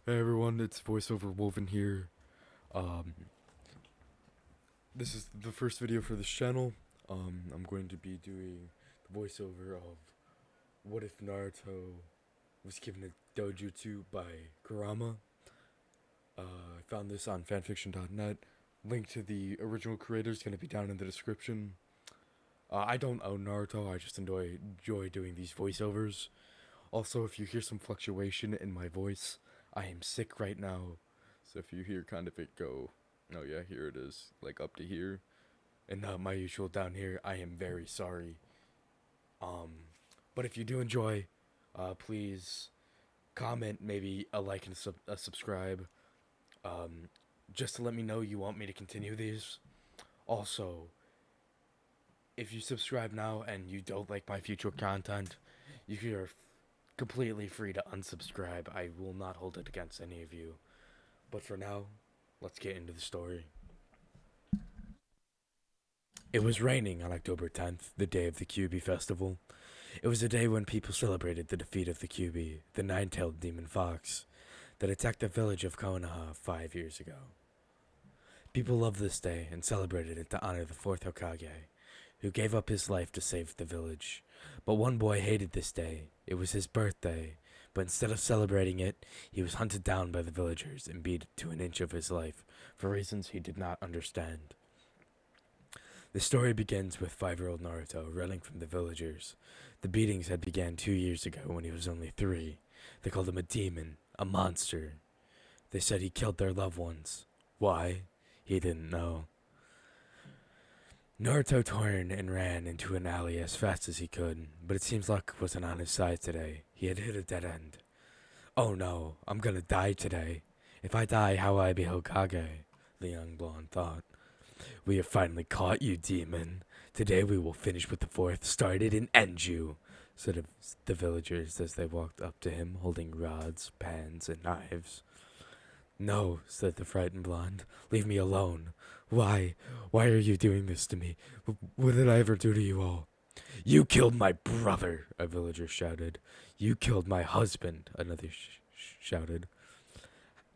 Hey everyone, it's voiceover Woven here. Um, this is the first video for this channel. I'm going to be doing the voiceover of What If Naruto Was Given a Dojutsu by Kurama. I found this on fanfiction.net. Link to the original creator is going to be down in the description. I don't own Naruto, I just enjoy doing these voiceovers. Also, if you hear some fluctuation in my voice, I am sick right now. So if you hear kind of it go, oh yeah, here it is, like up to here, and not my usual down here, I am very sorry. Um, but if you do enjoy, please comment, maybe a like and a subscribe, um, just to let me know you want me to continue these. Also, if you subscribe now and you don't like my future content, you are completely free to unsubscribe. I will not hold it against any of you. But for now, let's get into the story. It was raining on October 10th, the day of the Kyuubi festival. It was a day when people celebrated the defeat of the Kyuubi, the nine-tailed demon fox, that attacked the village of Konoha 5 years ago. People loved this day and celebrated it to honor the fourth Hokage, who gave up his life to save the village. But one boy hated this day. It was his birthday, but instead of celebrating it, he was hunted down by the villagers and beat to an inch of his life for reasons he did not understand. The story begins with 5-year-old Naruto running from the villagers. The beatings had began 2 years ago when he was only 3. They called him a demon, a monster. They said he killed their loved ones. Why? He didn't know. Naruto turned and ran into an alley as fast as he could, but it seems luck wasn't on his side today. He had hit a dead end. Oh no, I'm gonna die today. If I die, how will I be Hokage? The young blonde thought. We have finally caught you, demon. Today we will finish what the fourth started and end you, said the villagers as they walked up to him holding rods, pans, and knives. No, said the frightened blonde. Leave me alone. Why? Why are you doing this to me? What did I ever do to you all? You killed my brother, a villager shouted. You killed my husband, another shouted.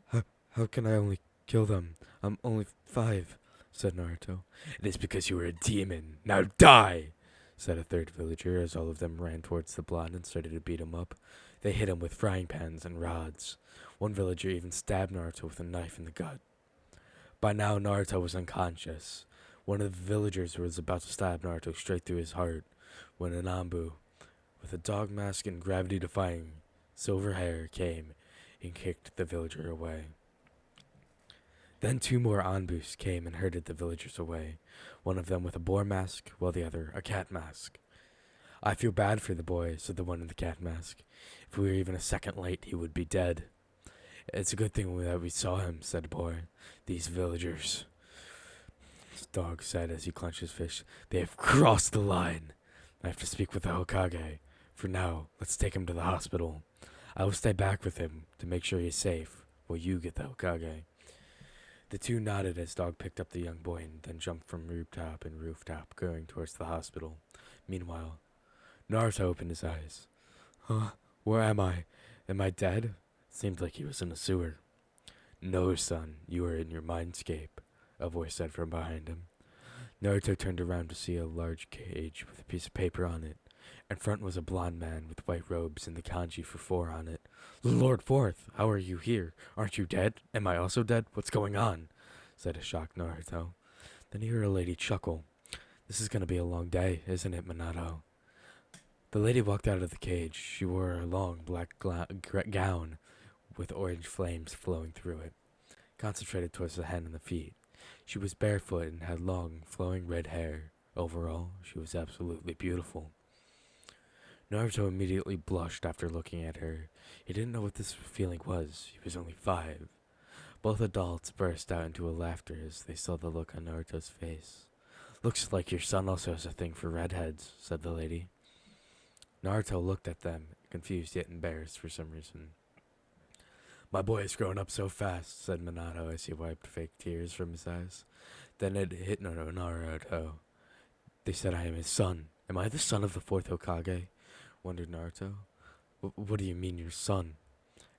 How can I only kill them? I'm only 5, said Naruto. It is because you are a demon. Now die, said a third villager as all of them ran towards the blonde and started to beat him up. They hit him with frying pans and rods. One villager even stabbed Naruto with a knife in the gut. By now, Naruto was unconscious. One of the villagers was about to stab Naruto straight through his heart when an Anbu, with a dog mask and gravity-defying silver hair, came and kicked the villager away. Then 2 more Anbus came and herded the villagers away, one of them with a boar mask, while the other a cat mask. I feel bad for the boy, said the one in the cat mask. If we were even a second late, he would be dead. It's a good thing that we saw him, said the boy. These villagers, his dog said as he clenched his fist, they have crossed the line. I have to speak with the Hokage. For now, let's take him to the hospital. I will stay back with him to make sure he's safe while you get the Hokage. The two nodded as Dog picked up the young boy and then jumped from rooftop and rooftop, going towards the hospital. Meanwhile, Naruto opened his eyes. Huh? Where am I? Am I dead? Seemed like he was in a sewer. No, son, you are in your mindscape, a voice said from behind him. Naruto turned around to see a large cage with a piece of paper on it. In front was a blond man with white robes and the kanji for 4 on it. Lord Fourth, how are you here? Aren't you dead? Am I also dead? What's going on? Said a shocked Naruto. Then he heard a lady chuckle. This is gonna be a long day, isn't it, Minato? The lady walked out of the cage. She wore a long black gown with orange flames flowing through it, concentrated towards the hand and the feet. She was barefoot and had long, flowing red hair. Overall, she was absolutely beautiful. Naruto immediately blushed after looking at her. He didn't know what this feeling was. He was only 5. Both adults burst out into a laughter as they saw the look on Naruto's face. Looks like your son also has a thing for redheads, said the lady. Naruto looked at them, confused yet embarrassed for some reason. My boy has grown up so fast, said Minato as he wiped fake tears from his eyes. Then it hit Naruto. They said I am his son. Am I the son of the fourth Hokage? Wondered Naruto. What do you mean your son?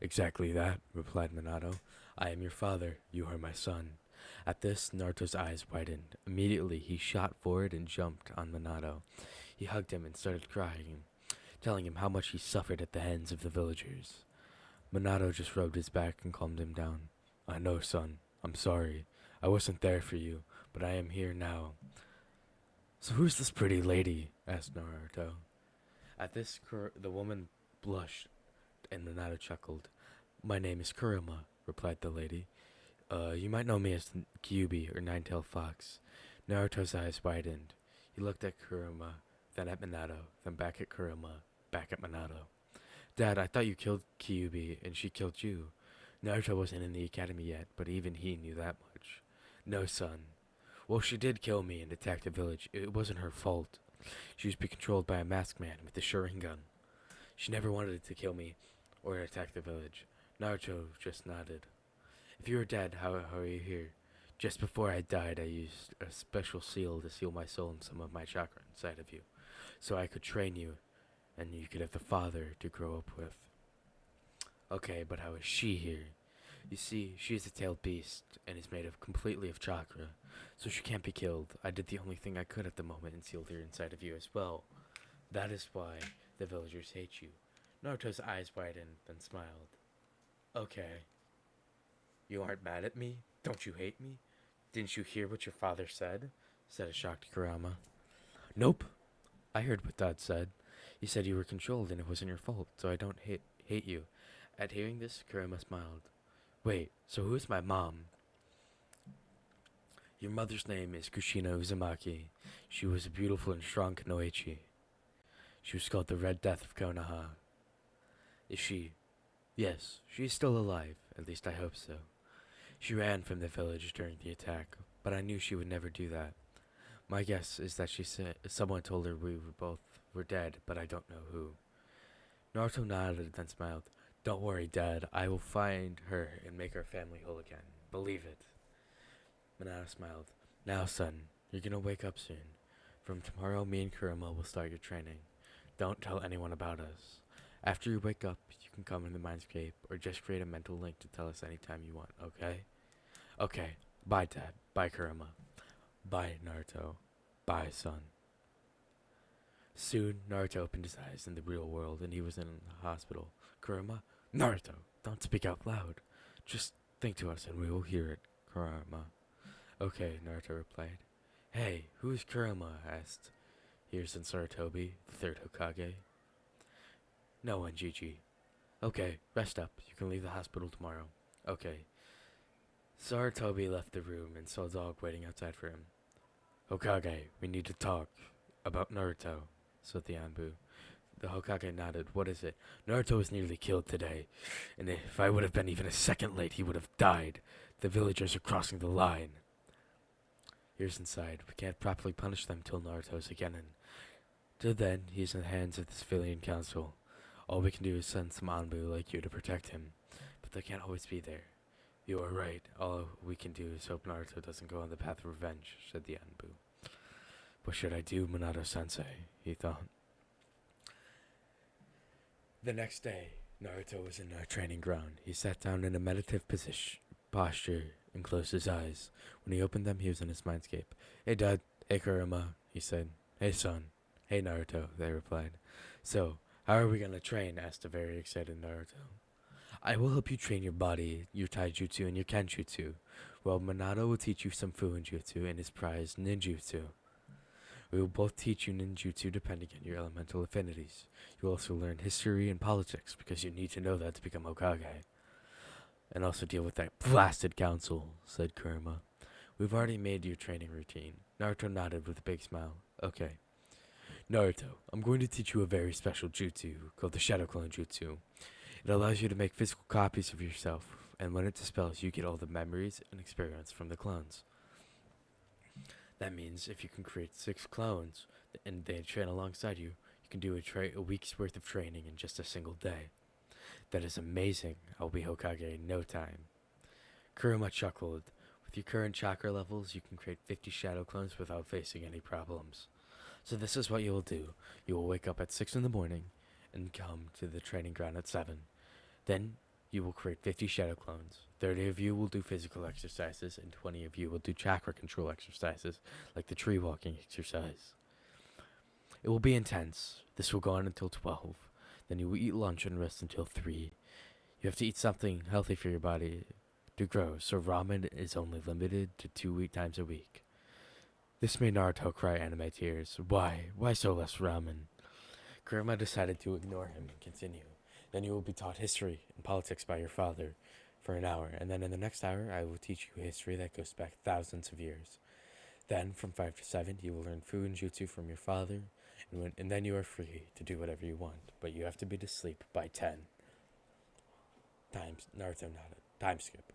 Exactly that, replied Minato. I am your father, you are my son. At this, Naruto's eyes widened. Immediately, he shot forward and jumped on Minato. He hugged him and started crying, telling him how much he suffered at the hands of the villagers. Minato just rubbed his back and calmed him down. I know, son. I'm sorry. I wasn't there for you, but I am here now. So who's this pretty lady? Asked Naruto. At this, the woman blushed, and Minato chuckled. My name is Kurama, replied the lady. You might know me as Kyuubi or Nine-Tailed Fox. Naruto's eyes widened. He looked at Kurama, then at Minato, then back at Kurama, back at Minato. Dad, I thought you killed Kyuubi and she killed you. Naruto wasn't in the academy yet, but even he knew that much. No, son. Well, she did kill me and attack the village. It wasn't her fault. She was being controlled by a masked man with a Sharingan. She never wanted to kill me or attack the village. Naruto just nodded. If you were dead, how are you here? Just before I died, I used a special seal to seal my soul and some of my chakra inside of you, so I could train you, and you could have the father to grow up with. Okay, but how is she here? You see, she is a tailed beast, and is made of completely of chakra, so she can't be killed. I did the only thing I could at the moment and sealed her inside of you as well. That is why the villagers hate you. Naruto's eyes widened, then smiled. Okay. You aren't mad at me? Don't you hate me? Didn't you hear what your father said? Said a shocked Kurama. Nope. I heard what Dad said. He said you were controlled and it wasn't your fault, so I don't hate you. At hearing this, Kurama smiled. Wait, so who is my mom? Your mother's name is Kushina Uzumaki. She was a beautiful and strong Kunoichi. She was called the Red Death of Konoha. Is she? Yes, she is still alive. At least I hope so. She ran from the village during the attack, but I knew she would never do that. My guess is that someone told her we were dead, but I don't know who. Naruto nodded, then smiled. Don't worry, Dad. I will find her and make our family whole again. Believe it. Minato smiled. Now, son, you're gonna wake up soon. From tomorrow, me and Kurama will start your training. Don't tell anyone about us. After you wake up, you can come in the Mindscape, or just create a mental link to tell us anytime you want, okay? Okay. Bye, Dad. Bye, Kurama. Bye, Naruto. Bye, son. Soon, Naruto opened his eyes in the real world, and he was in the hospital. Kurama? Naruto, don't speak out loud. Just think to us, and we will hear it, Kurama. Okay, Naruto replied. Hey, who is Kurama? Asked Hirsen Sarutobi, the third Hokage. No one, Gigi. Okay, rest up. You can leave the hospital tomorrow. Okay. Sarutobi left the room and saw a dog waiting outside for him. Hokage, we need to talk about Naruto, said the Anbu. The Hokage nodded. What is it? Naruto was nearly killed today, and if I would have been even a second late, he would have died. The villagers are crossing the line. Here's inside. We can't properly punish them till Naruto's again, and till then, he's in the hands of the civilian council. All we can do is send some Anbu like you to protect him, but they can't always be there. You are right. All we can do is hope Naruto doesn't go on the path of revenge, said the Anbu. What should I do, Minato-sensei? He thought. The next day, Naruto was in a training ground. He sat down in a meditative posture and closed his eyes. When he opened them, he was in his mindscape. Hey, Dad. Hey, Kurama, he said. Hey, son. Hey, Naruto, they replied. So, how are we gonna train? Asked a very excited Naruto. I will help you train your body, your taijutsu, and your kenjutsu, while Minato will teach you some fuinjutsu and his prized ninjutsu. We will both teach you ninjutsu depending on your elemental affinities. You will also learn history and politics because you need to know that to become Hokage. And also deal with that blasted council, said Kurama. We've already made your training routine. Naruto nodded with a big smile. Okay. Naruto, I'm going to teach you a very special jutsu called the Shadow Clone Jutsu. It allows you to make physical copies of yourself, and when it dispels, you get all the memories and experience from the clones. That means if you can create 6 clones and they train alongside you, you can do a week's worth of training in just a single day. That is amazing. I'll be Hokage in no time. Kurama chuckled. With your current chakra levels, you can create 50 shadow clones without facing any problems. So this is what you will do. You will wake up at 6 in the morning and come to the training ground at 7. Then You will create 50 shadow clones. 30 of you will do physical exercises, and 20 of you will do chakra control exercises, like the tree walking exercise. It will be intense. This will go on until 12. Then you will eat lunch and rest until 3. You have to eat something healthy for your body to grow, so ramen is only limited to 2 times a week. This made Naruto cry anime tears. Why? Why so less ramen? Kurama decided to ignore him and continue. Then you will be taught history and politics by your father for an hour, and then in the next hour I will teach you history that goes back thousands of years. Then, from 5 to 7, you will learn jutsu from your father, and then you are free to do whatever you want, but you have to be to sleep by 10. Naruto nodded. Time skip.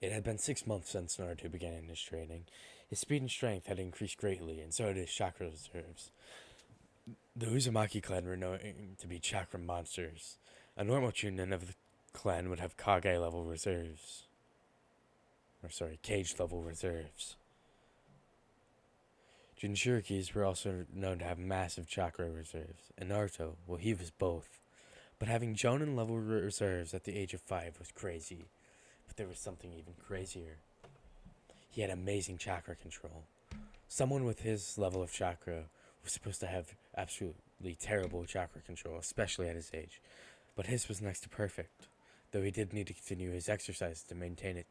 It had been 6 months since Naruto began his training. His speed and strength had increased greatly, and so did his chakra reserves. The Uzumaki clan were known to be chakra monsters. A normal chunin of the clan would have Kage level reserves. Cage level reserves. Jinchurikis were also known to have massive chakra reserves, and Naruto, well, he was both. But having Jonin level reserves at the age of 5 was crazy. But there was something even crazier. He had amazing chakra control. Someone with his level of chakra was supposed to have absolutely terrible chakra control, especially at his age. But his was next to perfect, though he did need to continue his exercise to maintain it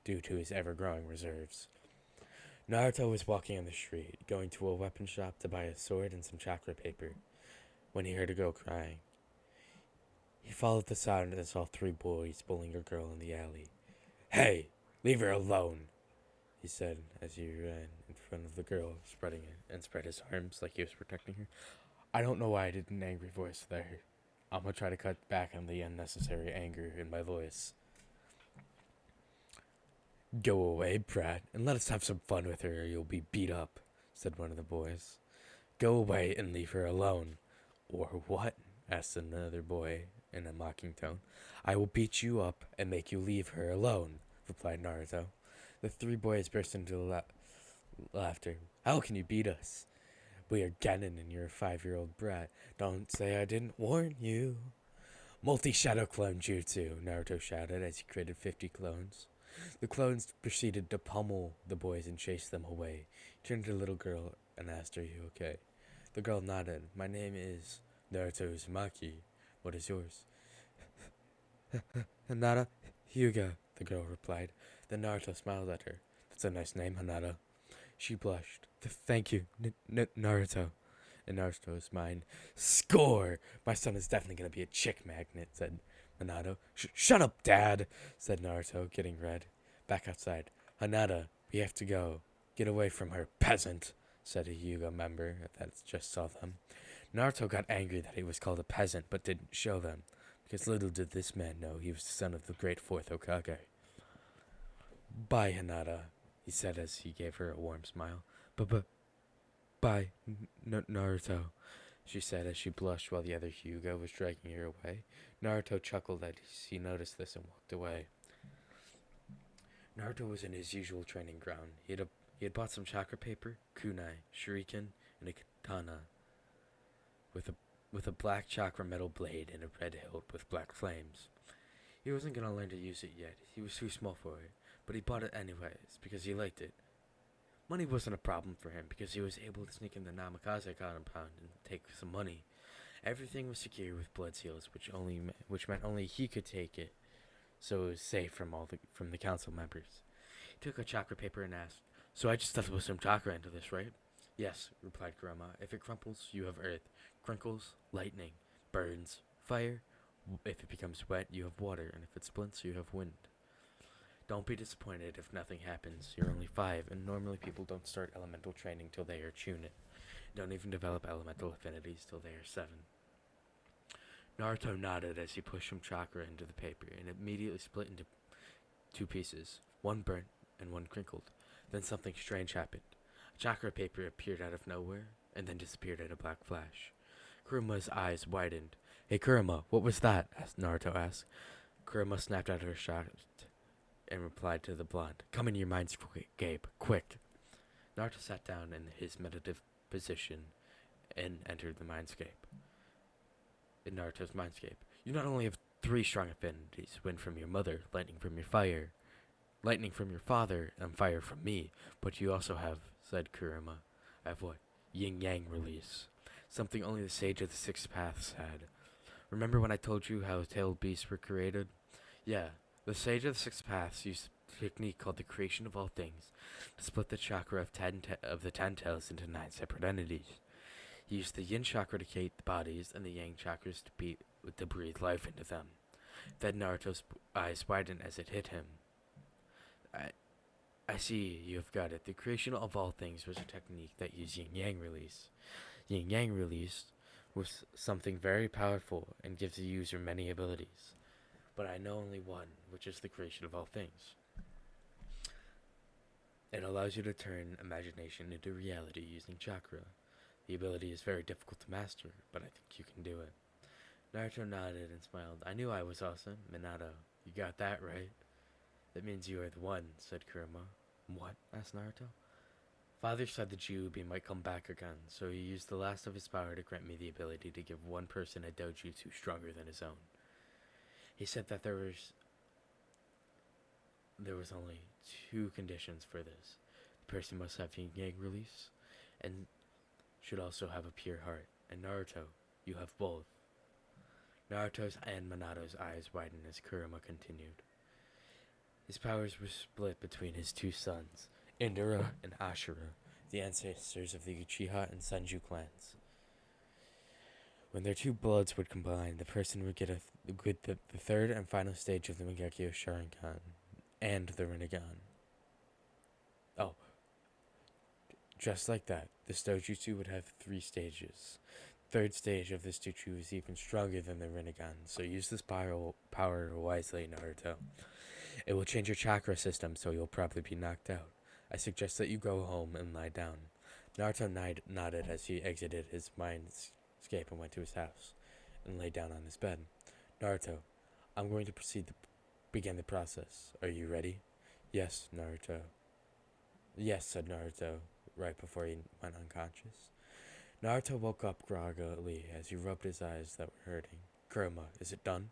due to his ever-growing reserves. Naruto was walking on the street, going to a weapon shop to buy a sword and some chakra paper, when he heard a girl crying. He followed the sound and saw 3 boys bullying a girl in the alley. Hey, leave her alone, he said as he ran in front of the girl, spread his arms like he was protecting her. I don't know why I did an angry voice there. I'm gonna try to cut back on the unnecessary anger in my voice. Go away, brat, and let us have some fun with her or you'll be beat up, said one of the boys. Go away and leave her alone. Or what? Asked another boy in a mocking tone. I will beat you up and make you leave her alone, replied Naruto. The 3 boys burst into laughter. How can you beat us? We are Genin and you're a 5-year-old brat. Don't say I didn't warn you. Multi-shadow clone jutsu, Naruto shouted as he created 50 clones. The clones proceeded to pummel the boys and chase them away. He turned to the little girl and asked, Are you okay? The girl nodded. My name is Naruto Uzumaki. What is yours? Hanada Hyuga, the girl replied. Then Naruto smiled at her. That's a nice name, Hanada. She blushed. Thank you, Naruto. In Naruto's mind, score! My son is definitely going to be a chick magnet, said Hanada. Shut up, Dad, said Naruto, getting red. Back outside. Hanada, we have to go. Get away from her, peasant, said a Hyuga member that just saw them. Naruto got angry that he was called a peasant, but didn't show them, because little did this man know he was the son of the great 4th Hokage. Bye, Hanada, he said as he gave her a warm smile. Bye, Naruto, she said as she blushed while the other Hyuga was dragging her away. Naruto chuckled as he noticed this and walked away. Naruto was in his usual training ground. He had bought some chakra paper, kunai, shuriken, and a katana with a black chakra metal blade and a red hilt with black flames. He wasn't going to learn to use it yet. He was too small for it, but he bought it anyways because he liked it. Money wasn't a problem for him because he was able to sneak in the Namikaze compound and take some money. Everything was secure with blood seals, which meant only he could take it, so it was safe from the council members. He took a chakra paper and asked, So I just stuffed some chakra into this, right? Yes, replied Kurama. If it crumples, you have earth. Crinkles, lightning. Burns, fire. If it becomes wet, you have water, and if it splints, you have wind. Don't be disappointed if nothing happens. You're only 5, and normally people don't start elemental training till they are chunin. Don't even develop elemental affinities till they are 7. Naruto nodded as he pushed some chakra into the paper, and it immediately split into 2 pieces. One burnt, and one crinkled. Then something strange happened. A chakra paper appeared out of nowhere, and then disappeared in a black flash. Kurama's eyes widened. Hey Kurama, what was that? Naruto asked. Kurama snapped out her shot and replied to the blonde. Come in your mindscape, quick. Naruto sat down in his meditative position and entered the mindscape. In Naruto's mindscape. You not only have Three strong affinities: wind from your mother, lightning from your father, and fire from me. But you also have, said Kurama, I have what? Yin-yang release. Something only the Sage of the Six Paths had. Remember when I told you how tailed beasts were created? Yeah, the Sage of the Six Paths used a technique called the creation of all things to split the chakra of the ten tails into 9 separate entities. He used the yin chakra to create the bodies and the yang chakras to breathe life into them. Then Naruto's eyes widened as it hit him. I see, you have got it. The creation of all things was a technique that used yin-yang release. Yin-yang release was something very powerful and gives the user many abilities. But I know only one, which is the creation of all things. It allows you to turn imagination into reality using chakra. The ability is very difficult to master, but I think you can do it. Naruto nodded and smiled. I knew I was awesome. Minato, you got that right. That means you are the one, said Kurama. What? Asked Naruto. Father said the Jiubi might come back again, so he used the last of his power to grant me the ability to give one person a Dojutsu stronger than his own. He said that there was only 2 conditions for this. The person must have yin-yang release, and should also have a pure heart. And Naruto, you have both. Naruto's and Minato's eyes widened as Kurama continued. His powers were split between his 2 sons, Indra and Ashura, the ancestors of the Uchiha and Senju clans. When their 2 bloods would combine, the person would get the third and final stage of the Mangekyo Sharingan and the Rinnegan. Oh, just like that, this Dojutsu would have 3 stages. Third stage of this Jutsu is even stronger than the Rinnegan, so use this power wisely, Naruto. It will change your chakra system, so you'll probably be knocked out. I suggest that you go home and lie down. Naruto nodded as he exited his mindscape and went to his house and lay down on his bed. Naruto, I'm going to begin the process. Are you ready? Yes, Naruto. Yes, said Naruto, right before he went unconscious. Naruto woke up groggily as he rubbed his eyes that were hurting. Kurama, is it done?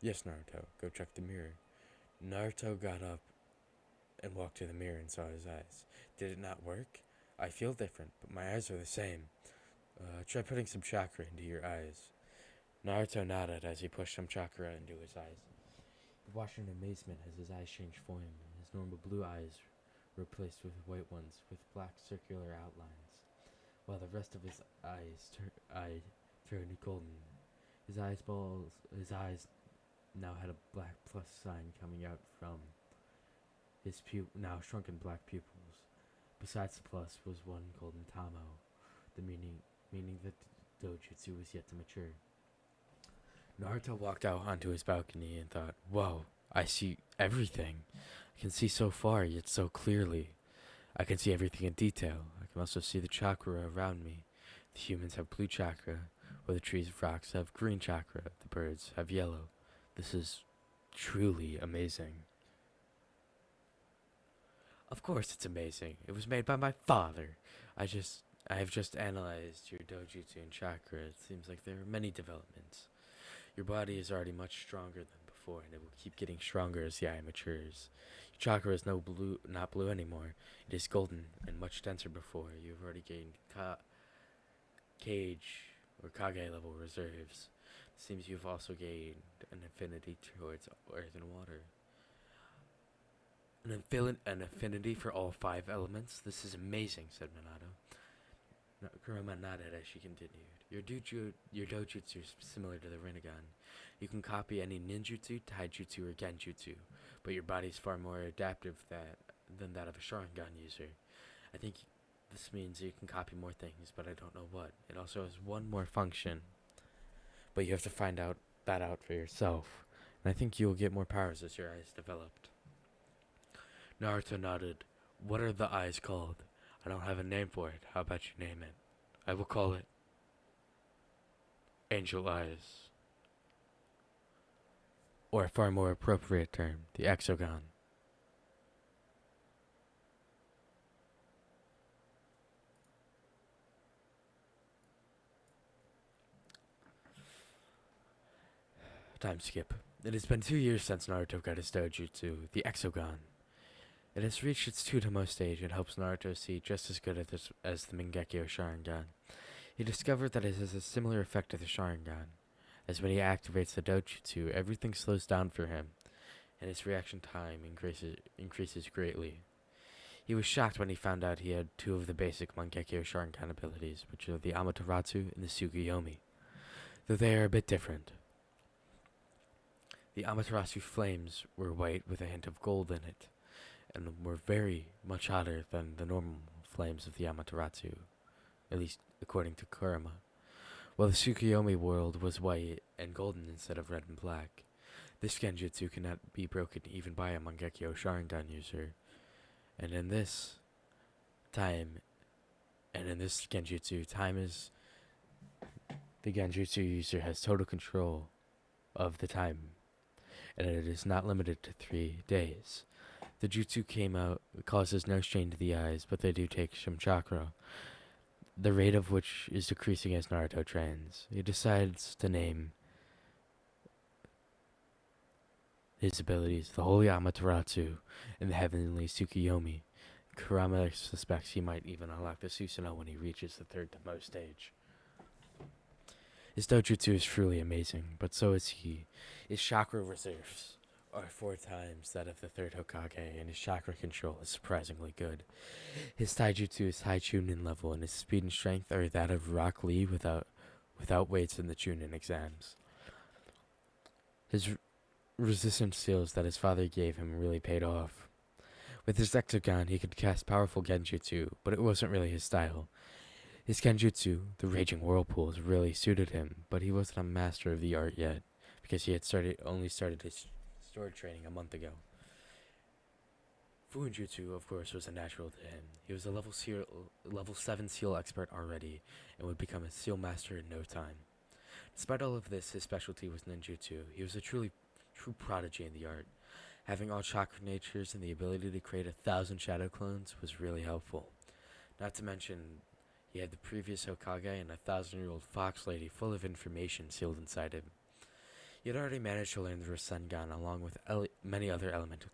Yes, Naruto. Go check the mirror. Naruto got up and walked to the mirror and saw his eyes. Did it not work? I feel different, but my eyes are the same. Try putting some chakra into your eyes. Naruto nodded as he pushed some chakra into his eyes. He watched in amazement as his eyes changed form, and his normal blue eyes were replaced with white ones with black circular outlines, while the rest of his eyes turned golden. His eyes now had a black plus sign coming out from his now shrunken black pupils. Besides the plus was one golden tamo, the meaning that the Dojutsu was yet to mature. Naruto walked out onto his balcony and thought, whoa, I see everything. I can see so far, yet so clearly. I can see everything in detail. I can also see the chakra around me. The humans have blue chakra, while the trees and rocks have green chakra. The birds have yellow. This is truly amazing. Of course it's amazing. It was made by my father. I have just analyzed your Dojutsu and chakra. It seems like there are many developments. Your body is already much stronger than before, and it will keep getting stronger as the eye matures. Your chakra is not blue anymore. It is golden and much denser before. You have already gained Kage level reserves. It seems you have also gained an affinity towards earth and water. An affinity for all 5 elements? This is amazing, said Minato. Kurama nodded as she continued. Your dojutsu is similar to the Rinnegan. You can copy any ninjutsu, taijutsu, or genjutsu, but your body is far more adaptive than that of a Sharingan user. I think this means you can copy more things, but I don't know what. It also has one more function, but you have to find that out for yourself. And I think you will get more powers as your eyes developed. Naruto nodded. What are the eyes called? I don't have a name for it. How about you name it? I will call it Angel Eyes. Or a far more appropriate term, the Exogon. Time skip. It has been 2 years since Naruto got his Dojutsu, the Exogon. It has reached its Tutamo stage and helps Naruto see just as good at this as the Mangekyo Sharingan. He discovered that it has a similar effect to the Sharingan, as when he activates the Dojutsu, everything slows down for him, and his reaction time increases greatly. He was shocked when he found out he had two of the basic Mangekyo Sharingan abilities, which are the Amaterasu and the Tsukuyomi, though they are a bit different. The Amaterasu flames were white with a hint of gold in it, and were very much hotter than the normal flames of the Amaterasu, at least according to Kurama, while the Tsukuyomi world was white and golden instead of red and black. This genjutsu cannot be broken even by a Mangekyo Sharingan user, and in this genjutsu, time is the genjutsu user has total control of the time, and it is not limited to 3 days. The jutsu came out causes no strain to the eyes, but they do take some chakra, the rate of which is decreasing as Naruto trains. He decides to name his abilities the Holy Amaterasu and the Heavenly Tsukuyomi. Kurama suspects he might even unlock the Susanoo when he reaches the third Tomo stage. His dojutsu is truly amazing, but so is he. His chakra reserves are 4 times that of the third Hokage, and his chakra control is surprisingly good. His taijutsu is high Chunin level, and his speed and strength are that of Rock Lee without weights in the Chunin exams. His resistance skills that his father gave him really paid off. With his Exogan, he could cast powerful genjutsu, but it wasn't really his style. His genjutsu, the Raging Whirlpools, really suited him, but he wasn't a master of the art yet, because he had only started his sword training a month ago. Fuinjutsu, of course, was a natural to him. He was a level 7 seal expert already, and would become a seal master in no time. Despite all of this, his specialty was ninjutsu. He was a true prodigy in the art. Having all chakra natures and the ability to create 1,000 shadow clones was really helpful. Not to mention, he had the previous Hokage and a 1,000-year-old fox lady full of information sealed inside him. He had already managed to learn the Rasengan along with many other elemental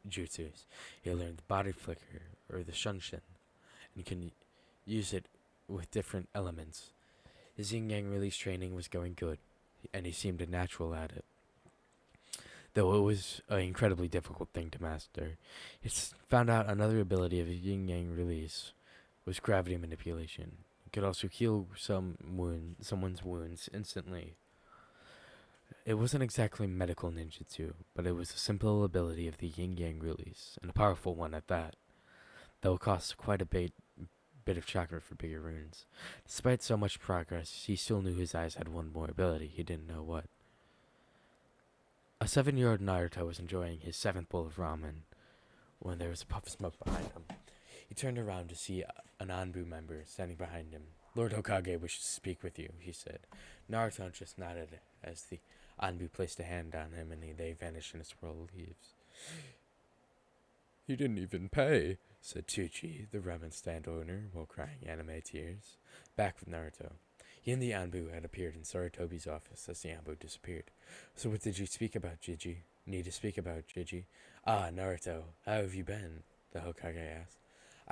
jutsus. He learned the body flicker, or the shunshin, and can use it with different elements. His yin-yang release training was going good, and he seemed a natural at it, though it was an incredibly difficult thing to master. He found out another ability of yin-yang release was gravity manipulation. He could also heal someone's wounds instantly. It wasn't exactly medical ninjutsu, but it was a simple ability of the yin-yang release, and a powerful one at that, though it cost quite a bit of chakra for bigger runes. Despite so much progress, he still knew his eyes had one more ability, he didn't know what. A 7-year-old Naruto was enjoying his 7th bowl of ramen when there was a puff of smoke behind him. He turned around to see an Anbu member standing behind him. "Lord Hokage wishes to speak with you," he said. Naruto just nodded as the Anbu placed a hand on him and they vanished in a swirl of leaves. "He didn't even pay," said Tsuchi, the ramen stand owner, while crying anime tears. Back with Naruto. He and the Anbu had appeared in Sarutobi's office as the Anbu disappeared. "So what did you speak about, Jiji?" "Need to speak about, Jiji?" "Ah, Naruto, how have you been?" the Hokage asked.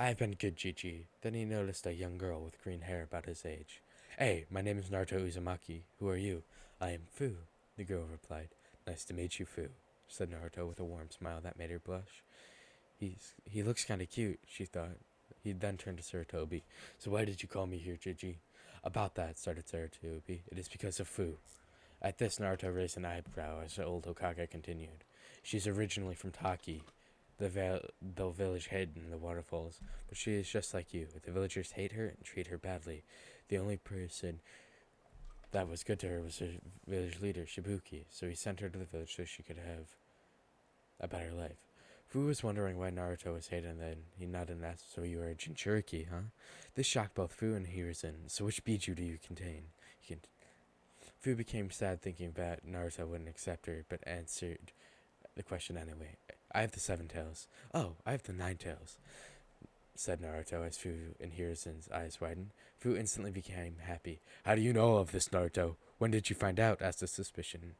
"I have been good, Jiji." Then he noticed a young girl with green hair about his age. "Hey, my name is Naruto Uzumaki. Who are you?" "I am Fu," the girl replied. "Nice to meet you, Fu," said Naruto with a warm smile that made her blush. He looks kinda cute, she thought. He then turned to Sarutobi. "So why did you call me here, Jiji?" "About that," started Sarutobi. "It is because of Fu." At this, Naruto raised an eyebrow as the old Hokage continued. "She's originally from Taki, the village hidden in the waterfalls, but she is just like you. The villagers hate her and treat her badly. The only person that was good to her was her village leader, Shibuki, so he sent her to the village so she could have a better life." Fu was wondering why Naruto was hated, and then he nodded and asked, "So you are a Jinchuriki, huh?" This shocked both Fu and Hiruzen. "So which Biju do you contain?" Fu became sad thinking that Naruto wouldn't accept her, but answered the question anyway. "I have the 7 tails." "Oh, I have the 9 tails," said Naruto as Fu and Hiruzen's eyes widened. Fu instantly became happy. "How do you know of this, Naruto? When did you find out?" asked the suspicion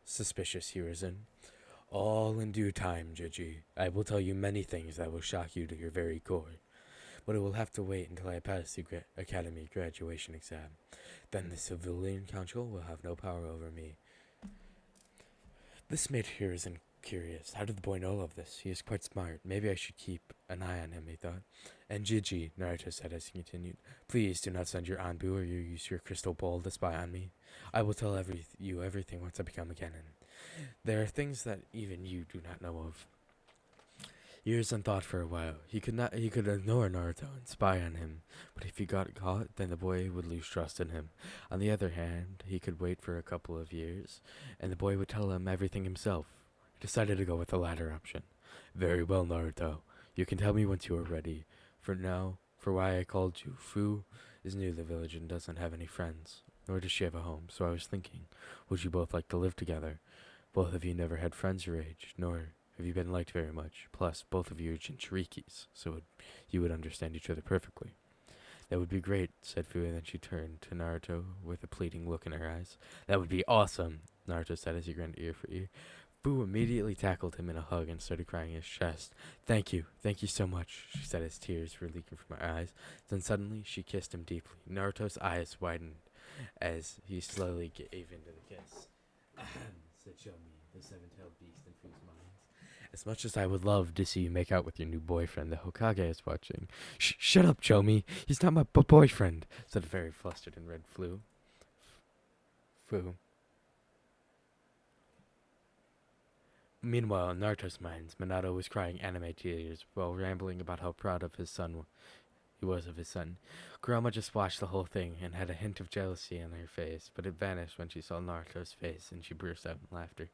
Suspicious, Hiruzen. All in due time, Jiji. I will tell you many things that will shock you to your very core, but it will have to wait until I pass the academy graduation exam. Then the civilian council will have no power over me. This made Hiruzen curious. How did the boy know of this? He is quite smart. Maybe I should keep an eye on him, he thought. And Jiji, Naruto said as he continued, please do not send your Anbu or use your crystal ball to spy on me. I will tell you everything once I become a Genin. There are things that even you do not know of. Hiruzen thought for a while. He could ignore Naruto and spy on him, but if he got caught, then the boy would lose trust in him. On the other hand, he could wait for a couple of years, and the boy would tell him everything himself. He decided to go with the latter option. Very well, Naruto. You can tell me once you are ready. For now, for why I called you, Fu is new to the village and doesn't have any friends, nor does she have a home, so I was thinking, would you both like to live together? Both of you never had friends your age, nor have you been liked very much. Plus, both of you are Jinchurikis, so you would understand each other perfectly. That would be great, said Fu, and then she turned to Naruto with a pleading look in her eyes. That would be awesome, Naruto said as he grinned ear for ear. Fu immediately tackled him in a hug and started crying his chest. Thank you so much, she said as tears were leaking from her eyes. Then suddenly, she kissed him deeply. Naruto's eyes widened as he slowly gave into the kiss. Said Shomi, the seven-tailed beast in Fu's minds. As much as I would love to see you make out with your new boyfriend, the Hokage is watching. Shut up, Chomi. He's not my boyfriend, said a very flustered and red Fu. Meanwhile, in Naruto's mind, Minato was crying anime tears while rambling about how proud of he was of his son. Kurama just watched the whole thing and had a hint of jealousy on her face, but it vanished when she saw Naruto's face and she burst out in laughter.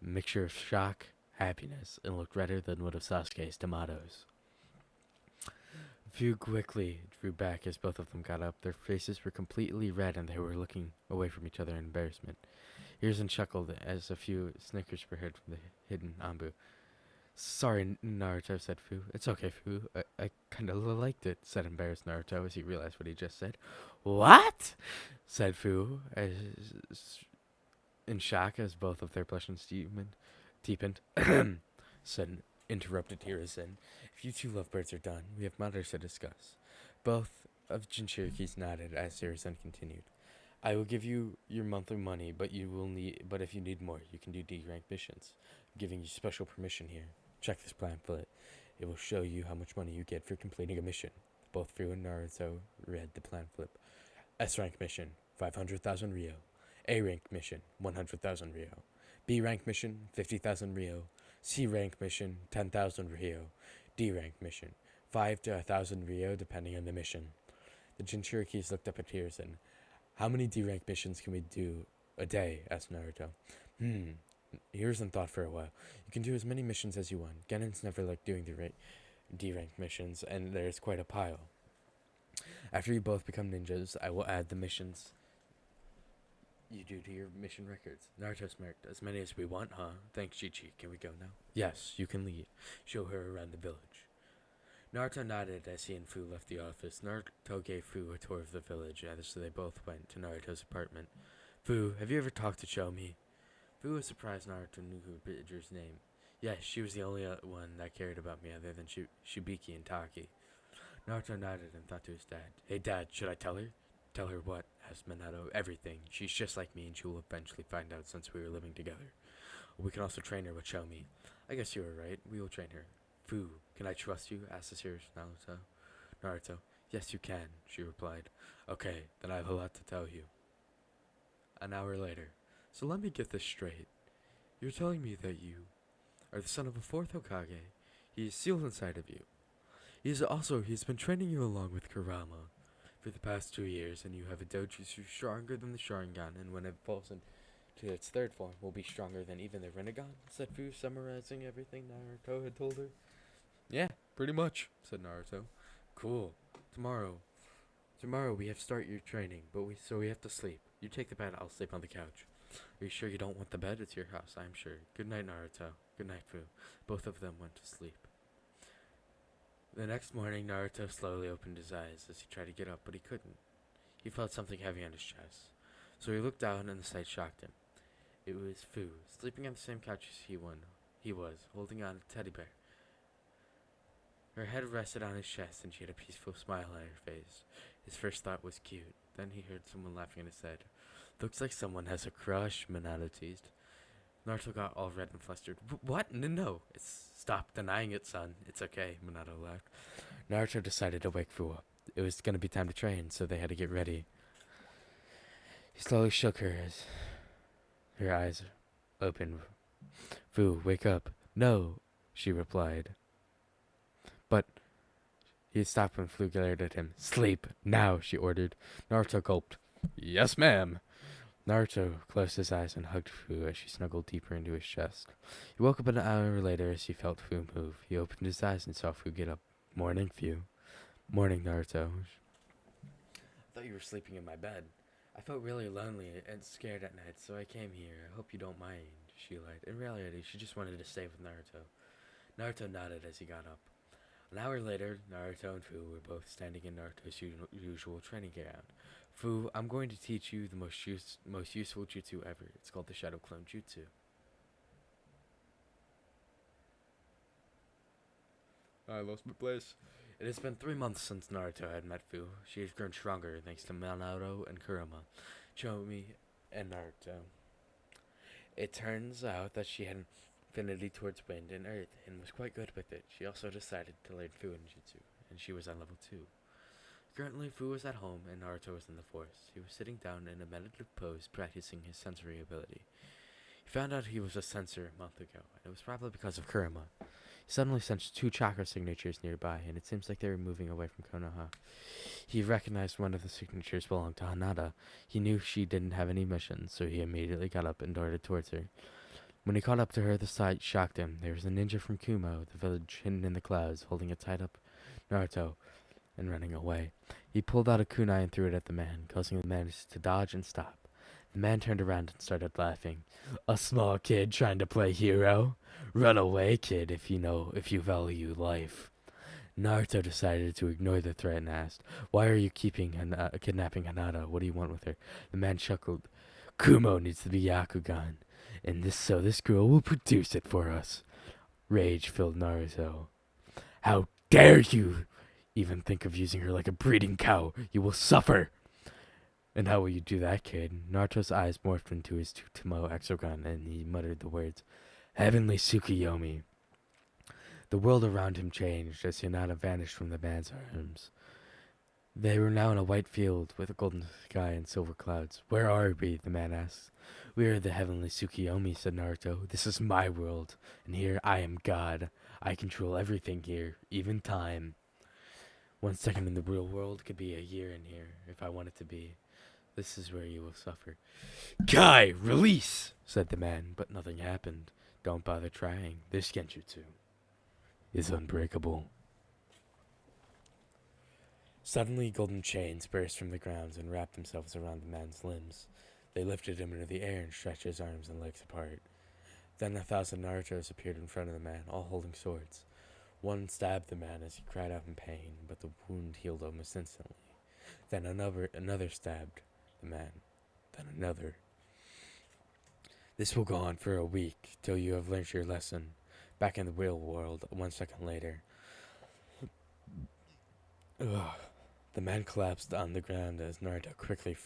A mixture of shock, happiness, and looked redder than one of Sasuke's tomatoes. Fu quickly drew back as both of them got up. Their faces were completely red and they were looking away from each other in embarrassment. Hiruzen chuckled as a few snickers were heard from the hidden Anbu. Sorry, Naruto, said Fu. It's okay, Fu. I kinda liked it, said embarrassed Naruto as he realized what he just said. What? Said Fu, as in shock as both of their blushes deepened. Said interrupted Hiruzen. If you two lovebirds are done, we have matters to discuss. Both of Jinchurikis nodded as Hiruzen continued. I will give you your monthly money, but if you need more, you can do D-rank missions. I'm giving you special permission here. Check this pamphlet. It will show you how much money you get for completing a mission. Both Fu and Naruto read the pamphlet. S-rank mission, 500,000 Rio. A-rank mission, 100,000 Rio. B-rank mission, 50,000 Rio. C-rank mission, 10,000 Rio. D-rank mission, 5 to 1,000 Rio depending on the mission. The Jinchurikis looked up at Hiruzen. How many D-rank missions can we do a day? Asked Naruto. Hiruzen thought for a while. You can do as many missions as you want. Genins never like doing the D-rank missions, and there's quite a pile. After you both become ninjas, I will add the missions you do to your mission records. Naruto smirked. As many as we want, huh? Thanks, Chi-Chi. Can we go now? Yes, you can leave. Show her around the village. Naruto nodded as he and Fu left the office. Naruto gave Fu a tour of the village, and so they both went to Naruto's apartment. Fu, have you ever talked to Chomi? Fu was surprised Naruto knew Bridger's name. Yes, she was the only one that cared about me other than Shibiki and Taki. Naruto nodded and thought to his dad. Hey, Dad, should I tell her? Tell her what? Asked Minato. Everything. She's just like me and she will eventually find out since we were living together. We can also train her with Chomi. I guess you were right. We will train her. Fu, can I trust you? Asked the serious Naruto. Yes, you can, she replied. Okay, then I have a lot to tell you. An hour later. So let me get this straight. You're telling me that you are the son of a fourth Hokage. He is sealed inside of you. He's been training you along with Kurama for the past 2 years, and you have a Dojutsu stronger than the Sharingan, and when it falls into its third form, will be stronger than even the Rinnegan, said Fu, summarizing everything Naruto had told her. Yeah, pretty much, said Naruto. Cool. Tomorrow we have to start your training, so we have to sleep. You take the bed, I'll sleep on the couch. Are you sure you don't want the bed? It's your house, I'm sure. Good night, Naruto. Good night, Fu. Both of them went to sleep. The next morning, Naruto slowly opened his eyes as he tried to get up, but he couldn't. He felt something heavy on his chest. So he looked down and the sight shocked him. It was Fu, sleeping on the same couch as he was, holding on a teddy bear. Her head rested on his chest, and she had a peaceful smile on her face. His first thought was cute. Then he heard someone laughing in his head. Looks like someone has a crush, Minato teased. Naruto got all red and flustered. What? No. Stop denying it, son. It's okay, Minato laughed. Naruto decided to wake Fu up. It was going to be time to train, so they had to get ready. He slowly shook her as her eyes opened. Fu, wake up. No, she replied. But he stopped when Fu glared at him. Sleep, now, she ordered. Naruto gulped. Yes, ma'am. Naruto closed his eyes and hugged Fu as she snuggled deeper into his chest. He woke up an hour later as he felt Fu move. He opened his eyes and saw Fu get up. Morning, Fu. Morning, Naruto. I thought you were sleeping in my bed. I felt really lonely and scared at night, so I came here. I hope you don't mind, she lied. In reality, she just wanted to stay with Naruto. Naruto nodded as he got up. An hour later, Naruto and Fu were both standing in Naruto's usual training ground. Fu, I'm going to teach you the most useful jutsu ever. It's called the Shadow Clone Jutsu. I lost my place. It has been 3 months since Naruto had met Fu. She has grown stronger thanks to Naruto and Kurama, Chomi, and Naruto. It turns out that she had an affinity towards wind and earth and was quite good with it. She also decided to learn Fuin Jutsu, and she was on level 2. Currently, Fu was at home and Naruto was in the forest. He was sitting down in a meditative pose, practicing his sensory ability. He found out he was a sensor a month ago, and it was probably because of Kurama. He suddenly sensed 2 chakra signatures nearby, and it seems like they were moving away from Konoha. He recognized one of the signatures belonged to Hanada. He knew she didn't have any mission, so he immediately got up and darted towards her. When he caught up to her, the sight shocked him. There was a ninja from Kumo, the village hidden in the clouds, holding a tied-up Naruto and running away. He pulled out a kunai and threw it at the man, causing the man to dodge and stop. The man turned around and started laughing. A small kid trying to play hero? Run away, kid, if you value life. Naruto decided to ignore the threat and asked, Why are you kidnapping Hanada? What do you want with her? The man chuckled. Kumo needs to be Yakugan, and this girl will produce it for us. Rage filled Naruto. How dare you even think of using her like a breeding cow? You will suffer. And how will you do that, kid? Naruto's eyes morphed into his Tutomo Exogun, and he muttered the words, Heavenly Tsukuyomi. The world around him changed as Hinata vanished from the man's arms. They were now in a white field with a golden sky and silver clouds. Where are we? The man asked. We are the Heavenly Tsukuyomi, said Naruto. This is my world, and here I am God. I control everything here, even time. 1 second in the real world could be a year in here, if I want it to be. This is where you will suffer. Kai, release, said the man, but nothing happened. Don't bother trying. This genjutsu is unbreakable. Suddenly, golden chains burst from the ground and wrapped themselves around the man's limbs. They lifted him into the air and stretched his arms and legs apart. Then 1,000 Narutos appeared in front of the man, all holding swords. One stabbed the man as he cried out in pain, but the wound healed almost instantly. Then another stabbed the man. Then another. This will go on for a week, till you have learned your lesson. Back in the real world, 1 second later. The man collapsed on the ground as Naruto quickly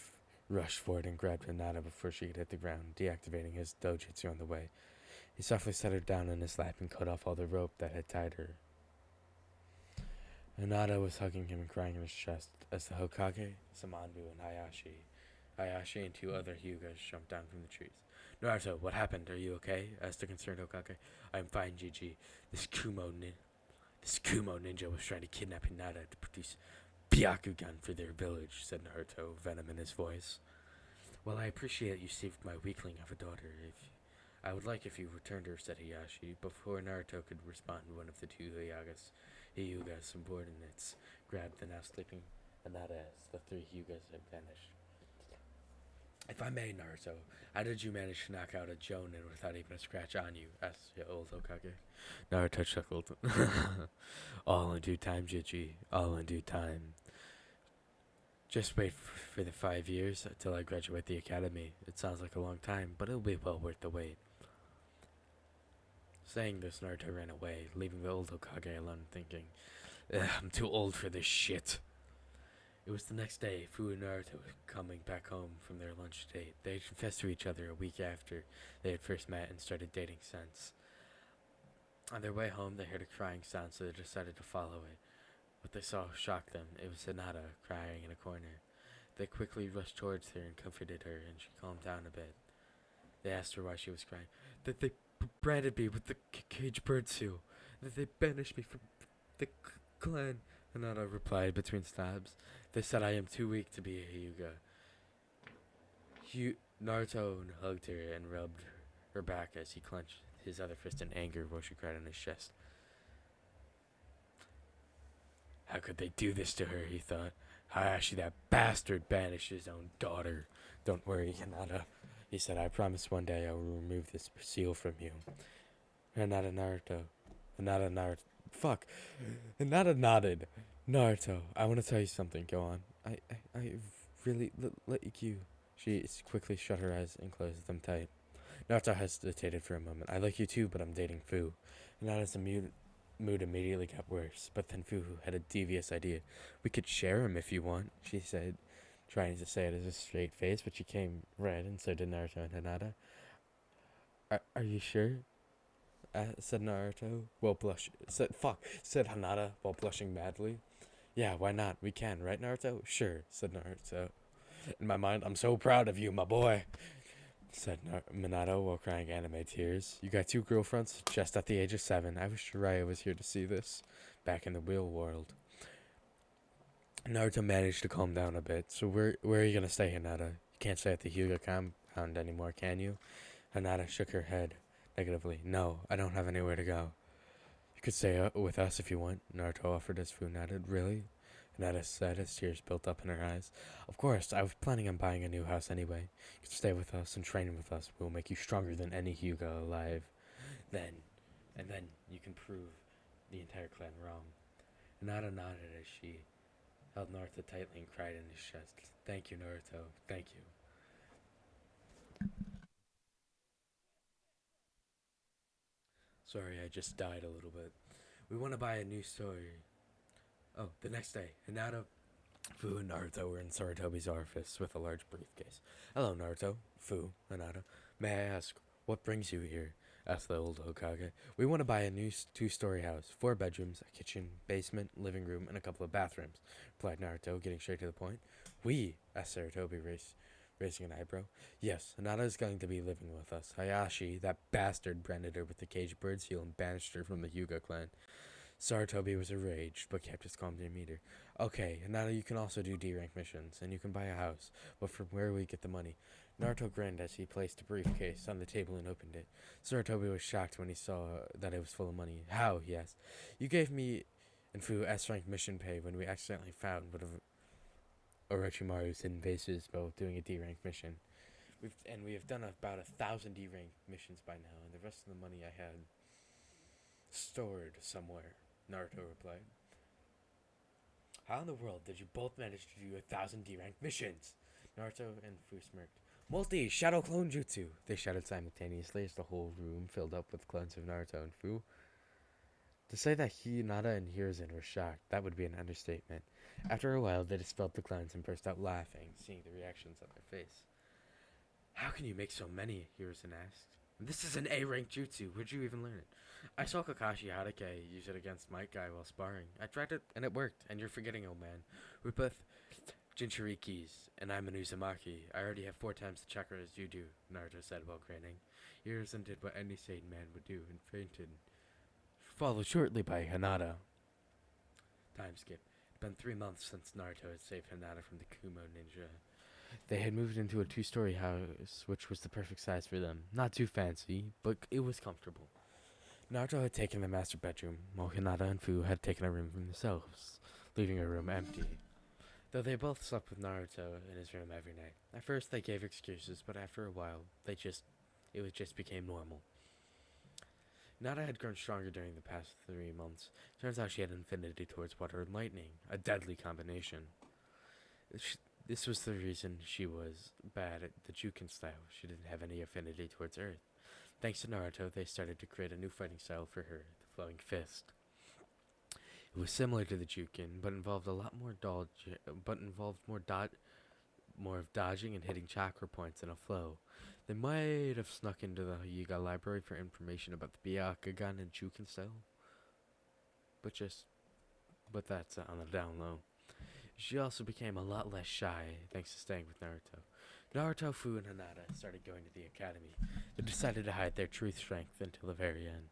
rushed forward and grabbed Hinata before she could hit the ground, deactivating his Dojutsu on the way. He softly set her down in his lap and cut off all the rope that had tied her. Hinata was hugging him and crying in his chest as the Hokage, Samanbu, and Hayashi and 2 other Hyugas jumped down from the trees. Naruto, what happened? Are you okay? Asked the concerned Hokage. I'm fine, GG. This Kumo ninja was trying to kidnap Hinata to produce Byakugan for their village, said Naruto, venom in his voice. Well, I appreciate you saved my weakling of a daughter. I would like if you returned her, said Hayashi. Before Naruto could respond, one of the 2 Hyuga subordinates grabbed the now sleeping Hinata as the 3 Hyugas had vanished. If I may, Naruto, how did you manage to knock out a Jonin without even a scratch on you? Asked the old Hokage. Naruto chuckled. All in due time, Jiji. All in due time. Just wait for the 5 years until I graduate the academy. It sounds like a long time, but it'll be well worth the wait. Saying this, Naruto ran away, leaving the old Hokage alone, thinking, I'm too old for this shit. It was the next day. Fu and Naruto were coming back home from their lunch date. They had confessed to each other a week after they had first met and started dating since. On their way home, they heard a crying sound, so they decided to follow it. What they saw shocked them. It was Hinata crying in a corner. They quickly rushed towards her and comforted her, and she calmed down a bit. They asked her why she was crying. That they branded me with the cage bird seal. That they banished me from the clan. Hinata replied between stabs. They said I am too weak to be a Hyuga. Naruto hugged her and rubbed her back as he clenched his other fist in anger while she cried on his chest. How could they do this to her, he thought. Hayashi, that bastard, banished his own daughter. Don't worry, Hinata, he said. I promise one day I will remove this seal from you. Hinata nodded. Naruto, I want to tell you something. Go on. I really let you. She quickly shut her eyes and closed them tight. Naruto hesitated for a moment. I like you too, but I'm dating Fu. Hinata's mood immediately got worse, but then Fu had a devious idea. We could share him if you want, she said, trying to say it as a straight face, but she came red, and so did Naruto and Hinata. Are you sure? Said Naruto, said Hinata while blushing madly. Yeah, why not? We can, right, Naruto? Sure, said Naruto. In my mind, I'm so proud of you, my boy, said Minato while crying anime tears. You got 2 girlfriends just at the age of 7. I wish Jiraiya was here to see this. Back in the real world. Naruto managed to calm down a bit. So where are you gonna stay, Hinata? You can't stay at the Hyuga compound anymore, can you? Hinata shook her head negatively. No, I don't have anywhere to go. You could stay with us if you want, Naruto offered as Fu nodded. Really? Hinata said as tears built up in her eyes. Of course, I was planning on buying a new house anyway. You can stay with us and train with us. We'll make you stronger than any Hyuga alive. Then you can prove the entire clan wrong. Hinata nodded as she held Naruto tightly and cried in his chest. Thank you, Naruto. Thank you. Sorry, I just died a little bit. We want to buy a new story. Oh, the next day, Hinata, Fu, and Naruto were in Sarutobi's office with a large briefcase. Hello, Naruto. Fu, Hinata. May I ask, what brings you here? Asked the old Hokage. We want to buy a new 2-story house. 4 bedrooms, a kitchen, basement, living room, and a couple of bathrooms, replied Naruto, getting straight to the point. We? Asked Sarutobi, raising an eyebrow. Yes, Hinata is going to be living with us. Hayashi, that bastard, branded her with the caged bird seal and banished her from the Hyuga clan. Sarutobi was enraged, but kept his calm demeanor. Okay, Hinata, you can also do D-rank missions, and you can buy a house, but from where will we get the money? Naruto grinned as he placed a briefcase on the table and opened it. Sarutobi was shocked when he saw that it was full of money. How? He asked. You gave me and Fu S-rank mission pay when we accidentally found one of Orochimaru's hidden bases while doing a D-rank mission. We have done about 1,000 D-rank missions by now, and the rest of the money I had stored somewhere, Naruto replied. How in the world did you both manage to do 1,000 D-rank missions? Naruto and Fu smirked. Multi Shadow Clone Jutsu! They shouted simultaneously as the whole room filled up with clones of Naruto and Fu. To say that Hinata and Hiruzen were shocked, that would be an understatement. After a while, they dispelled the clowns and burst out laughing, seeing the reactions on their face. How can you make so many? Hiruzen asked. This is an A-rank jutsu. Where'd you even learn it? I saw Kakashi Hatake use it against Might Guy while sparring. I tried it, and it worked. And you're forgetting, old man. We're both Jinchurikis, and I'm an Uzumaki. I already have 4 times the chakra as you do, Naruto said while grinning. Hiruzen did what any sane man would do and fainted. Followed shortly by Hinata. Time skip. It's been 3 months since Naruto had saved Hinata from the Kumo ninja. They had moved into a 2-story house, which was the perfect size for them. Not too fancy, but it was comfortable. Naruto had taken the master bedroom, while Hinata and Fu had taken a room for themselves, leaving her room empty. Though they both slept with Naruto in his room every night. At first they gave excuses, but after a while, it just became normal. Hinata had grown stronger during the past 3 months. Turns out she had an affinity towards water and lightning, a deadly combination. Sh This was the reason she was bad at the Jukin style. She didn't have any affinity towards Earth. Thanks to Naruto, they started to create a new fighting style for her, the Flowing Fist. It was similar to the Jukin, but involved a lot more more of dodging and hitting chakra points in a flow. They might have snuck into the Hyuga library for information about the Byakugan and Jukin style, but but that's on the down low. She also became a lot less shy thanks to staying with Naruto. Naruto, Fu, and Hinata started going to the academy. They decided to hide their true strength until the very end.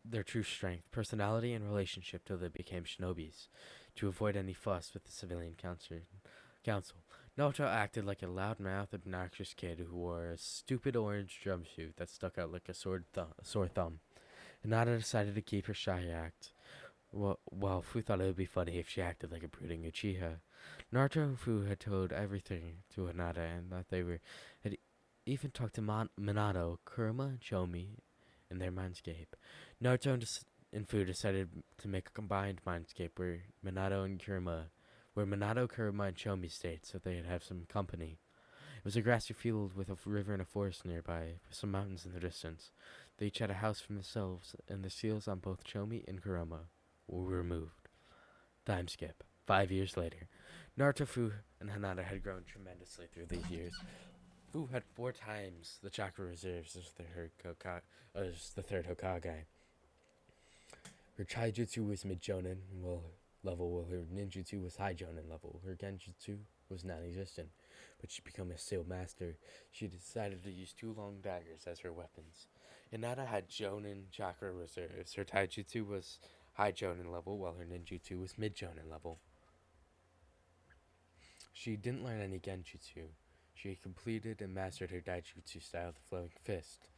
Their true strength, personality, and relationship till they became shinobis, to avoid any fuss with the civilian council. Naruto acted like a loudmouthed, obnoxious kid who wore a stupid orange jumpsuit that stuck out like a sore thumb. Hinata decided to keep her shy act, while Fu thought it would be funny if she acted like a brooding Uchiha. Naruto and Fu had told everything to Hinata and that had even talked to Minato, Kurama, and Chomi in their mindscape. Naruto and Fu decided to make a combined mindscape where Minato, Kurama, and Chomi stayed so they'd have some company. It was a grassy field with a river and a forest nearby, with some mountains in the distance. They each had a house for themselves, and the seals on both Chomi and Kurama were removed. Time skip. 5 years later. Naruto, Fu, and Hinata had grown tremendously through these years. Fu had 4 times the chakra reserves as the third Hokage. Her Taijutsu was mid-jonin level, while her ninjutsu was high jonin level. Her genjutsu was non-existent, but she became a steel master. She decided to use 2 long daggers as her weapons. Hinata had jonin chakra reserves. Her taijutsu was high jonin level, while her ninjutsu was mid-jonin level. She didn't learn any genjutsu. She completed and mastered her daijutsu style, the Flowing Fist,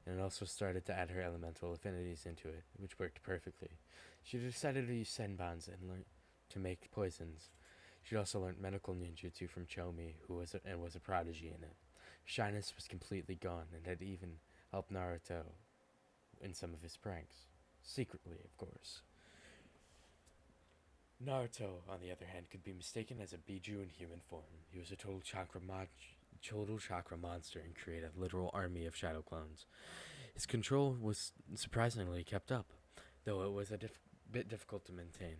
and also started to add her elemental affinities into it, which worked perfectly. She decided to use senbons and learn to make poisons. She also learned medical ninjutsu from Chomi, who was a prodigy in it. Shyness was completely gone and had even helped Naruto in some of his pranks. Secretly, of course. Naruto, on the other hand, could be mistaken as a Biju in human form. He was a total chakra monster and created a literal army of shadow clones. His control was surprisingly kept up, though it was a bit difficult to maintain.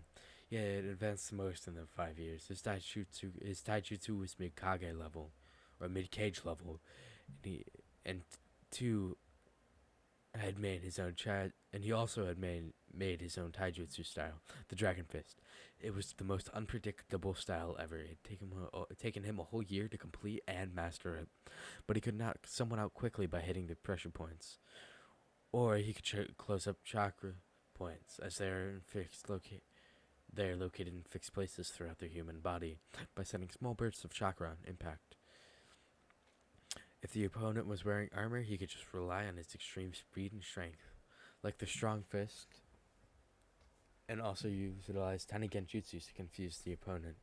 Yet it advanced the most in the 5 years. His taijutsu was mid-kage level, or mid-cage level, and two had made his own and he also had made his own taijutsu style, the Dragon Fist. It was the most unpredictable style ever. It had taken him a whole year to complete and master it, but he could knock someone out quickly by hitting the pressure points, or he could close up chakra points as they are located in fixed places throughout the human body by sending small bursts of chakra on impact. If the opponent was wearing armor, he could just rely on his extreme speed and strength, like the Strong Fist, and also utilize tiny genjutsus to confuse the opponent.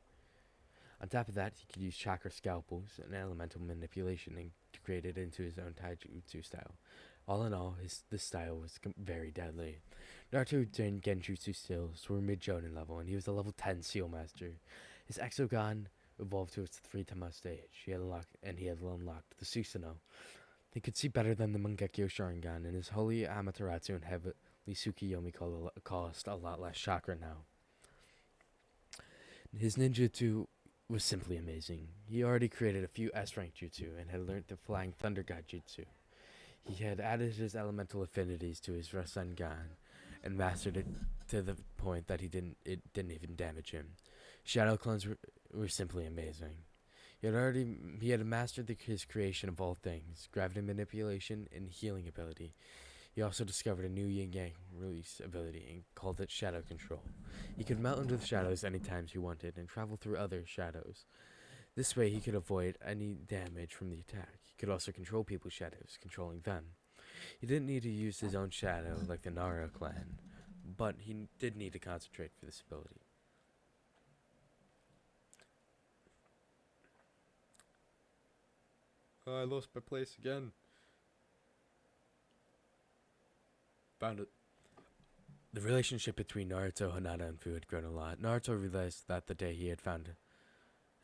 On top of that, he could use chakra scalpels and elemental manipulation to create it into his own taijutsu style. All in all, this style was very deadly. Naruto genjutsu skills were mid-jonin level, and he was a level 10 seal master. His exogan evolved to its 3-tama stage. He had unlocked the Susanoo. He could see better than the Mangekyo Sharingan, and his holy Amaterasu and heavily Tsukiyomi cost a lot less chakra now. His ninjutsu was simply amazing. He already created a few S-rank jutsu and had learned the Flying Thunder God jutsu. He had added his elemental affinities to his Rasengan and mastered it to the point that it didn't even damage him. Shadow clones were simply amazing. He had mastered his creation of all things, gravity manipulation and healing ability. He also discovered a new yin-yang release ability and called it shadow control. He could melt into the shadows anytime he wanted and travel through other shadows. This way he could avoid any damage from the attack. He could also control people's shadows, controlling them. He didn't need to use his own shadow like the Nara clan, but he did need to concentrate for this ability. I lost my place again. Found it. The relationship between Naruto, Hinata, and Fu had grown a lot. Naruto realized that the day he had found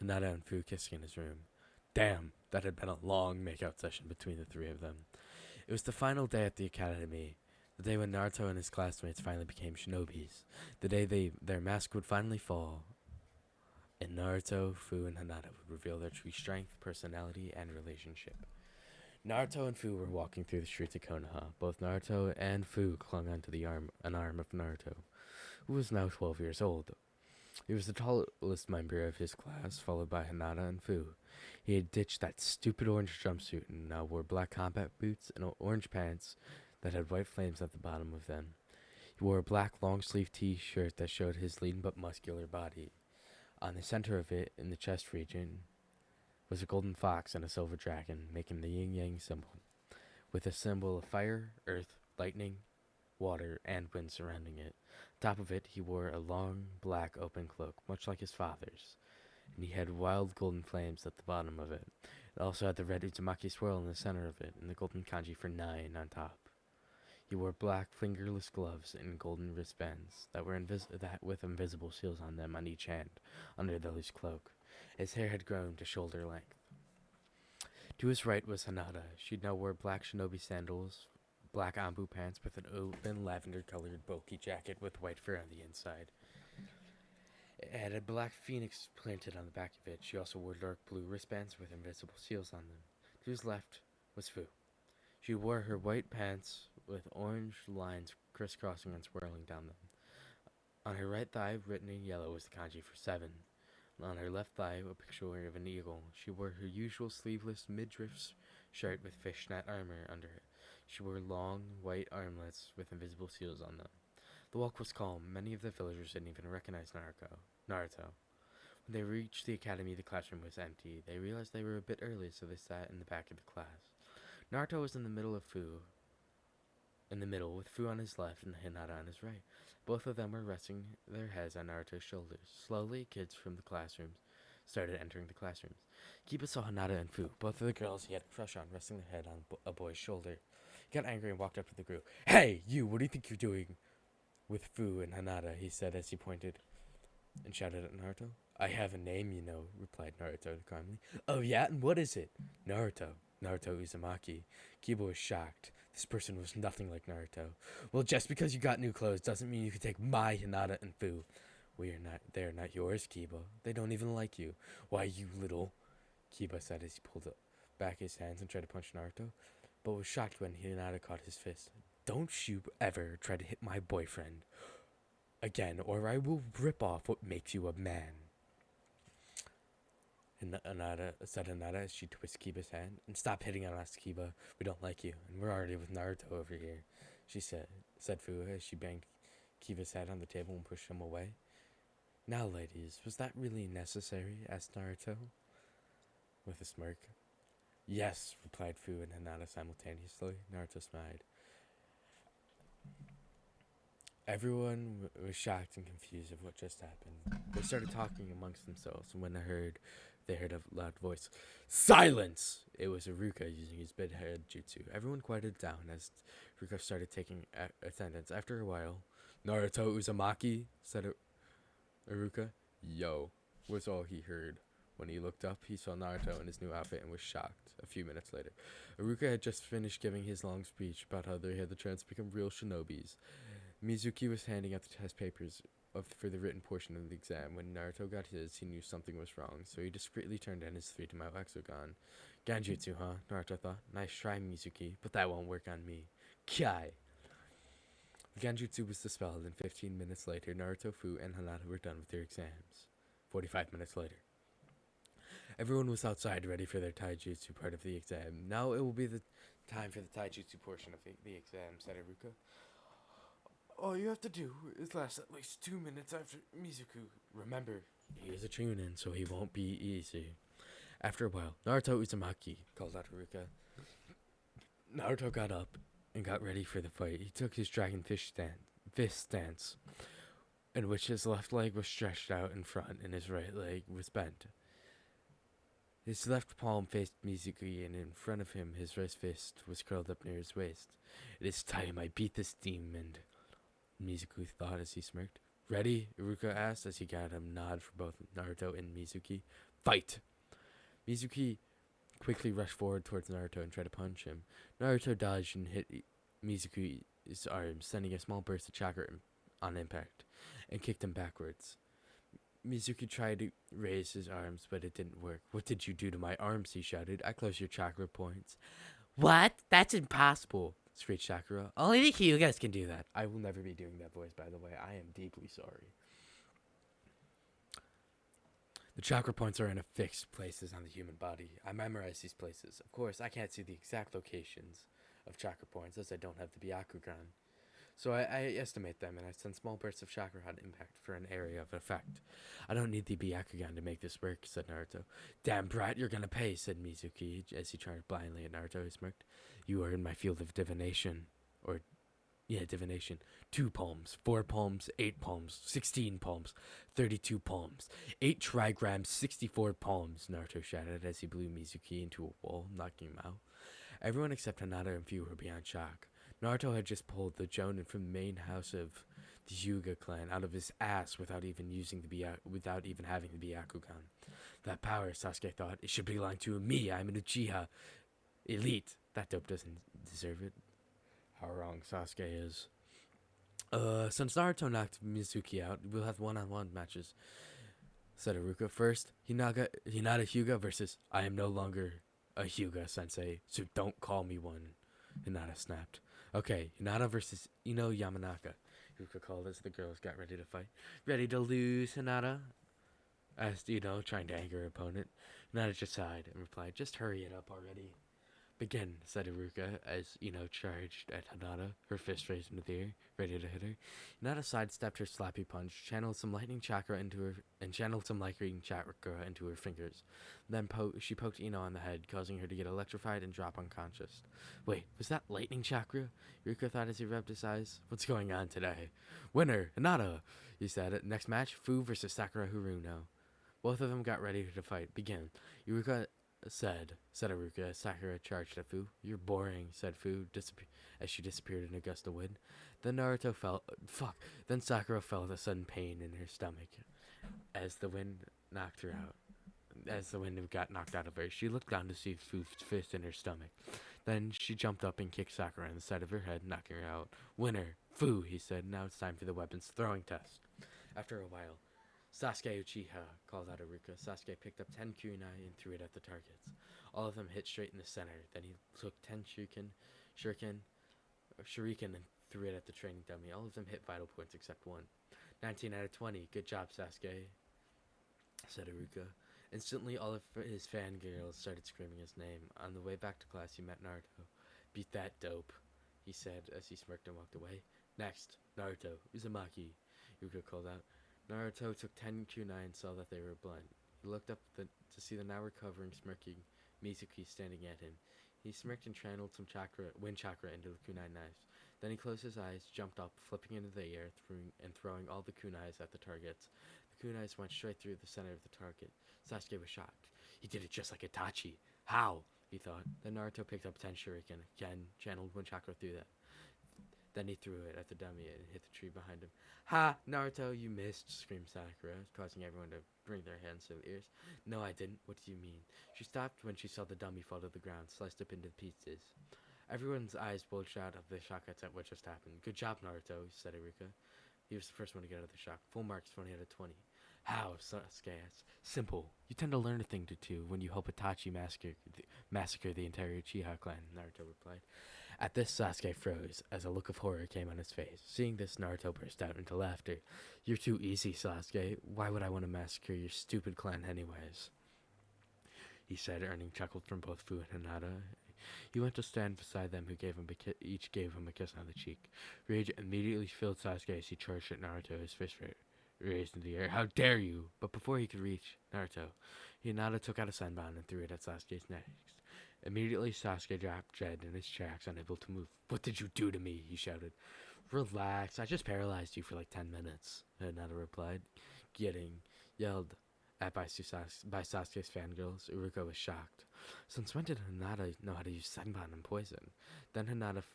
Hinata and Fu kissing in his room. Damn, that had been a long makeout session between the three of them. It was the final day at the academy, the day when Naruto and his classmates finally became shinobis, the day their mask would finally fall, and Naruto, Fu, and Hinata would reveal their true strength, personality, and relationship. Naruto and Fu were walking through the streets of Konoha. Both Naruto and Fu clung onto an arm of Naruto, who was now 12 years old. He was the tallest member of his class, followed by Hinata and Fu. He had ditched that stupid orange jumpsuit and now wore black combat boots and orange pants that had white flames at the bottom of them. He wore a black long-sleeve t-shirt that showed his lean but muscular body. On the center of it, in the chest region, was a golden fox and a silver dragon, making the yin-yang symbol, with a symbol of fire, earth, lightning, water, and wind surrounding it. Top of it, he wore a long, black, open cloak, much like his father's, and he had wild golden flames at the bottom of it. It also had the red Uzumaki swirl in the center of it, and the golden kanji for 9 on top. He wore black, fingerless gloves and golden wristbands that were with invisible seals on them on each hand, under the loose cloak. His hair had grown to shoulder length. To his right was Hinata. She now wore black shinobi sandals, black ambu pants with an open lavender-colored bulky jacket with white fur on the inside. It had a black phoenix planted on the back of it. She also wore dark blue wristbands with invisible seals on them. To his left was Fu. She wore her white pants with orange lines crisscrossing and swirling down them. On her right thigh, written in yellow, was the kanji for 7. On her left thigh, a picture of an eagle. She wore her usual sleeveless midriff shirt with fishnet armor under it. She wore long, white armlets with invisible seals on them. The walk was calm. Many of the villagers didn't even recognize Naruto. When they reached the academy, the classroom was empty. They realized they were a bit early, so they sat in the back of the class. Naruto was in the middle, with Fu on his left and Hinata on his right. Both of them were resting their heads on Naruto's shoulders. Slowly, kids from the classrooms started entering the classrooms. Kiba saw Hinata and Fu, both of the girls he had a crush on, resting their head on a boy's shoulder. He got angry and walked up to the group. "Hey, you, what do you think you're doing with Fu and Hinata?" he said as he pointed and shouted at Naruto. "I have a name, you know," replied Naruto calmly. "Oh yeah, and what is it?" "Naruto Uzumaki." Kiba was shocked. This person was nothing like Naruto. "Well, just because you got new clothes doesn't mean you can take my Hinata and Fu. They are not yours, Kiba. They don't even like you." "Why, you little," Kiba said as he pulled back his hands and tried to punch Naruto, but was shocked when Hinata caught his fist. "Don't you ever try to hit my boyfriend again, or I will rip off what makes you a man." Said Hinata as she twisted Kiba's hand. "And stop hitting on us, Kiba. We don't like you, and we're already with Naruto over here," she said Fu as she banged Kiba's head on the table and pushed him away. "Now, ladies, was that really necessary?" asked Naruto, with a smirk. "Yes," replied Fu and Hinata simultaneously. Naruto smiled. Everyone was shocked and confused of what just happened. They started talking amongst themselves, and when they heard a loud voice. "Silence!" It was Iruka using his big head jutsu. Everyone quieted down as Iruka started taking attendance. After a while, "Naruto Uzumaki," said Iruka. "Yo," was all he heard. When he looked up, he saw Naruto in his new outfit and was shocked. A few minutes later, Iruka had just finished giving his long speech about how they had the chance to become real shinobis. Mizuki was handing out the test papers for the written portion of the exam. When Naruto got his, he knew something was wrong, so he discreetly turned in his 3-mile hexagon. "Genjutsu, huh?" Naruto thought. "Nice try, Mizuki, but that won't work on me." Kai! The Genjutsu was dispelled, and 15 minutes later, Naruto, Fu, and Hinata were done with their exams. 45 minutes later. Everyone was outside, ready for their taijutsu part of the exam. "Now it will be the time for the taijutsu portion of the exam," said Iruka. "All you have to do is last at least 2 minutes after Mizuku. Remember, he is a chunin, so he won't be easy." After a while, "Naruto Uzumaki," called out Iruka. Naruto got up and got ready for the fight. He took his dragon fist stance, in which his left leg was stretched out in front and his right leg was bent. His left palm faced Mizuki, and in front of him, his right fist was curled up near his waist. "It is time I beat this demon," Mizuki thought as he smirked. "Ready?" Iruka asked as he got a nod for both Naruto and Mizuki. Fight! Mizuki quickly rushed forward towards Naruto and tried to punch him. Naruto dodged and hit Mizuki's arm, sending a small burst of chakra on impact, and kicked him backwards. Mizuki tried to raise his arms, but it didn't work. "What did you do to my arms?" he shouted. "I closed your chakra points." "What? That's impossible!" screeched Sakura. "Only the Hyugas can do that." I will never be doing that voice, by the way. I am deeply sorry. The chakra points are in a fixed places on the human body. I memorize these places. Of course, I can't see the exact locations of chakra points as I don't have the Byakugan. So I estimate them, and I send small bursts of chakra on impact for an area of effect. "I don't need the Byakugan to make this work," said Naruto. "Damn brat, you're gonna pay," said Mizuki as he charged blindly at Naruto. He smirked. "You are in my field of divination." Divination. 2 palms, 4 palms, 8 palms, 16 palms, 32 palms, 8 trigrams, 64 palms, Naruto shouted as he blew Mizuki into a wall, knocking him out. Everyone except Hinata and Fu were beyond shock. Naruto had just pulled the Jonin from the main house of the Hyuga clan out of his ass without even having the Byakugan. That power, Sasuke thought, it should belong to me. I'm an Uchiha elite. That dope doesn't deserve it. How wrong Sasuke is. Since Naruto knocked Mizuki out, we'll have one-on-one matches, said Iruka. First, Hinata Hyuga versus I am no longer a Hyuga, sensei, so don't call me one, Hinata snapped. Okay, Hinata versus Ino Yamanaka, Iruka called as the girls got ready to fight. "Ready to lose, Hinata?" asked Ino, trying to anger her opponent. Hinata just sighed and replied, "Just hurry it up already." "Begin," said Iruka as Ino charged at Hinata, her fist raised into the air, ready to hit her. Hinata sidestepped her slappy punch, channeled some lightning chakra into her fingers. Then she poked Ino on the head, causing her to get electrified and drop unconscious. "Wait, was that lightning chakra?" Iruka thought as he rubbed his eyes. "What's going on today?" "Winner, Hinata," he said. "Next match, Fu versus Sakura Haruno." Both of them got ready to fight. "Begin." Iruka said Iruka as Sakura charged at Fu. "You're boring," said Fu, as she disappeared in a gust of wind. Then Sakura felt a sudden pain in her stomach as the wind knocked her out. As the wind got knocked out of her, she looked down to see Fu's fist in her stomach. Then she jumped up and kicked Sakura in the side of her head, knocking her out. "Winner, Fu," he said. "Now it's time for the weapons throwing test." After a while, "Sasuke Uchiha," called out Iruka. Sasuke picked up 10 kunai and threw it at the targets. All of them hit straight in the center. Then he took 10 shuriken, and threw it at the training dummy. All of them hit vital points except one. 19 out of 20. "Good job, Sasuke," said Iruka. Instantly, all of his fangirls started screaming his name. On the way back to class, he met Naruto. "Beat that dope," he said as he smirked and walked away. "Next, Naruto, Uzumaki," Iruka called out. Naruto took 10 kunai and saw that they were blind. He looked up to see the now recovering, smirking Mizuki standing at him. He smirked and channeled some wind chakra into the kunai knives. Then he closed his eyes, jumped up, flipping into the air, throwing all the kunais at the targets. The kunais went straight through the center of the target. Sasuke was shocked. He did it just like Itachi. How? He thought. Then Naruto picked up 10 shuriken, again channeled wind chakra through that. Then he threw it at the dummy and hit the tree behind him. "Ha! Naruto, you missed!" screamed Sakura, causing everyone to bring their hands to their ears. "No, I didn't. What do you mean?" She stopped when she saw the dummy fall to the ground, sliced up into pieces. Everyone's eyes bulged out of the shock at what just happened. "Good job, Naruto," said Iruka. He was the first one to get out of the shock. Full marks, 20 out of 20. "How?" Sasuke asked. "Simple. You tend to learn a thing or two when you help Itachi massacre the entire Uchiha clan," Naruto replied. At this, Sasuke froze as a look of horror came on his face. Seeing this, Naruto burst out into laughter. "You're too easy, Sasuke. Why would I want to massacre your stupid clan anyways?" he said, earning chuckles from both Fu and Hinata. He went to stand beside them, who each gave him a kiss on the cheek. Rage immediately filled Sasuke as he charged at Naruto, his fist raised in the air. "How dare you!" But before he could reach Naruto, Hinata took out a senbon and threw it at Sasuke's neck. Immediately, Sasuke dropped dead in his tracks, unable to move. "What did you do to me?" he shouted. "Relax, I just paralyzed you for like 10 minutes, Hinata replied. Getting yelled at by Sasuke's fangirls, Iruka was shocked. Since when did Hinata know how to use senbon and poison? Then Hinata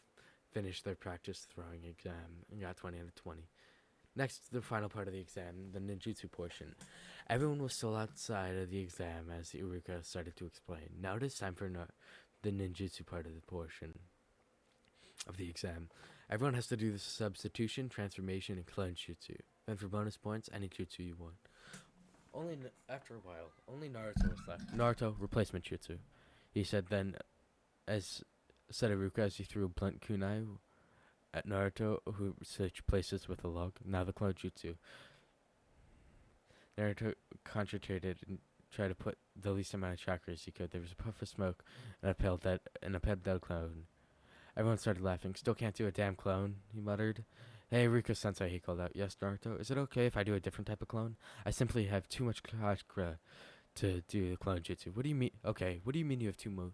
finished their practice throwing exam and got 20 out of 20. Next, the final part of the exam, the ninjutsu portion. Everyone was still outside of the exam as Iruka started to explain. Now it is time for the ninjutsu part of the portion of the exam. Everyone has to do the substitution, transformation, and clone jutsu. Then for bonus points, any jutsu you want. After a while, only Naruto was left. Naruto, replacement jutsu. He said then, as said Iruka as he threw a blunt kunai at Naruto, who switched places with a log. Now the clone jutsu. Naruto concentrated and tried to put the least amount of chakra as he could. There was a puff of smoke and a pale dead clone. Everyone started laughing. Still can't do a damn clone, he muttered. Hey, Rika-sensei, he called out. Yes, Naruto? Is it okay if I do a different type of clone? I simply have too much chakra to do the clone jutsu. What do you mean? Okay, what do you mean you have too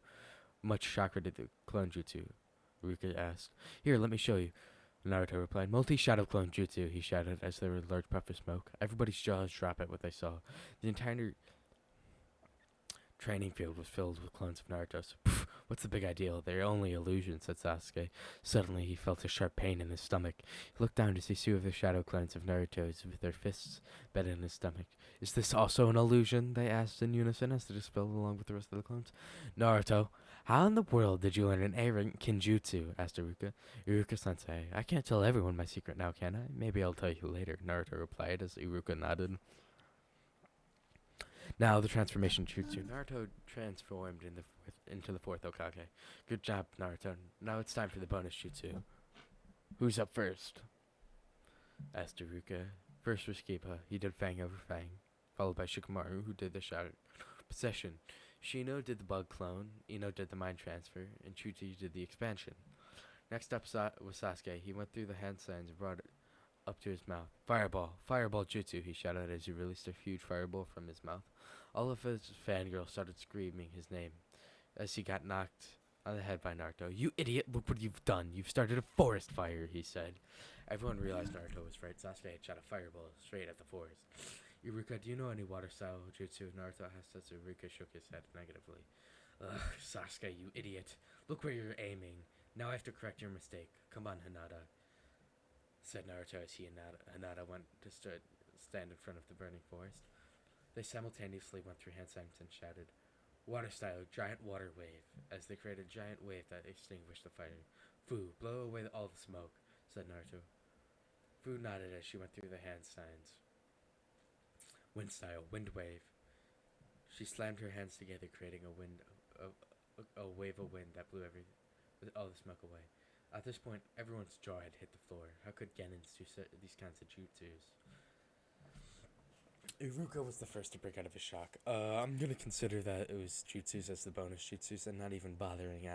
much chakra to do clone jutsu? Rika asked. Here, let me show you. Naruto replied. Multi-shadow clone jutsu, he shouted as there was a large puff of smoke. Everybody's jaws dropped at what they saw. The entire training field was filled with clones of Naruto's. What's the big idea? They're only illusions, said Sasuke. Suddenly, he felt a sharp pain in his stomach. He looked down to see two of the shadow clones of Naruto's with their fists bent in his stomach. Is this also an illusion? They asked in unison as they dispelled along with the rest of the clones. Naruto, how in the world did you learn an A-rank Kinjutsu? Asked Iruka. Iruka-sensei, I can't tell everyone my secret now, can I? Maybe I'll tell you later, Naruto replied as Iruka nodded. Now the transformation jutsu. Naruto transformed into the fourth Hokage. Good job, Naruto. Now it's time for the bonus jutsu. Who's up first? Asked Iruka. First was Kiba. He did Fang over Fang, followed by Shikamaru, who did the Shadow Possession. Shino did the Bug Clone. Ino did the Mind Transfer, and Chuchi did the Expansion. Next up was Sasuke. He went through the hand signs and brought it up to his mouth. Fireball! Fireball jutsu, he shouted as he released a huge fireball from his mouth. All of his fangirls started screaming his name as he got knocked on the head by Naruto. You idiot, look what you've done. You've started a forest fire, he said. Everyone realized Naruto was right. Sasuke had shot a fireball straight at the forest. Iruka, do you know any water-style jutsu? Naruto asked as Iruka shook his head negatively. Ugh, Sasuke, you idiot. Look where you're aiming. Now I have to correct your mistake. Come on, Hinata, said Naruto as he and Hinata went to stand in front of the burning forest. They simultaneously went through hand signs and shouted, Water style, giant water wave, as they created a giant wave that extinguished the fire. Fu, blow away all the smoke, said Naruto. Fu nodded as she went through the hand signs. Wind style, wind wave. She slammed her hands together, creating a wave of wind that blew all the smoke away. At this point, everyone's jaw had hit the floor. How could Genins do these kinds of jutsus? Iruka was the first to break out of his shock. I'm gonna consider that it was jutsus as the bonus jutsus and not even bothering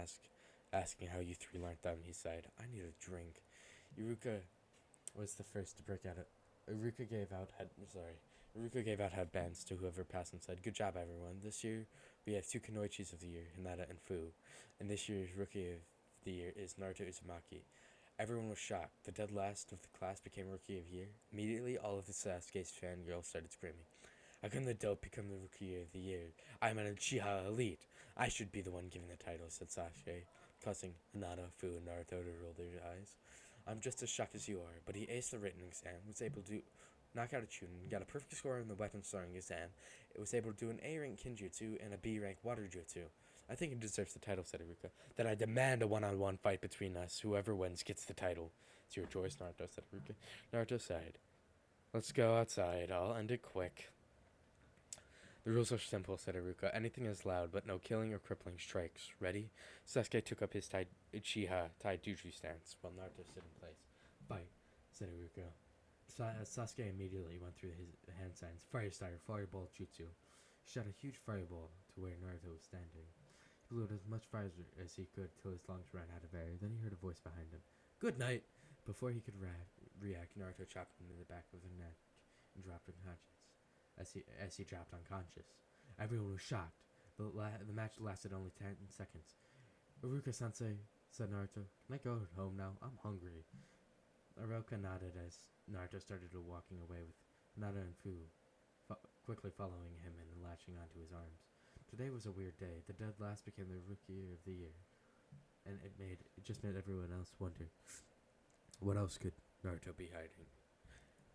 asking how you three learned them, he sighed. I need a drink. Iruka was the first to break out of... Iruka gave out headbands to whoever passed and said, Good job, everyone. This year, we have two Kunoichis of the year, Hinata and Fu. And this year's Rookie of the Year is Naruto Uzumaki. Everyone was shocked. The dead last of the class became Rookie of the Year. Immediately, all of the Sasuke's fangirls started screaming. How can the dope become the Rookie of the Year? I'm an Uchiha Elite. I should be the one given the title, said Sasuke, causing Hinata, Fu, and Naruto to roll their eyes. I'm just as shocked as you are, but he aced the written exam, was able to knock out a Chunin, got a perfect score in the weapon throwing exam. It was able to do an A-rank Kinjutsu and a B-rank Water Jutsu. I think he deserves the title, said Iruka. Then I demand a one-on-one fight between us. Whoever wins gets the title. It's your choice, Naruto, said Iruka. Naruto sighed. Let's go outside. I'll end it quick. The rules are simple, said Iruka. Anything is loud, but no killing or crippling strikes. Ready? Sasuke took up his Uchiha Taijutsu stance, while Naruto stood in place. Fight, said Iruka. Sasuke immediately went through his hand signs. Fire style, fireball jutsu. He shot a huge fireball to where Naruto was standing. He blew it as much fire as he could till his lungs ran out of air. Then he heard a voice behind him. Good night! Before he could react, Naruto chopped him in the back of the neck and dropped unconscious. As he dropped unconscious. Everyone was shocked. The match lasted only 10 seconds. Iruka-sensei, said Naruto, can I go home now? I'm hungry. Iruka nodded as Naruto started walking away with Hinata and Fu quickly following him and latching onto his arms. Today was a weird day. The dead last became the Rookie of the Year, and it just made everyone else wonder, what else could Naruto be hiding?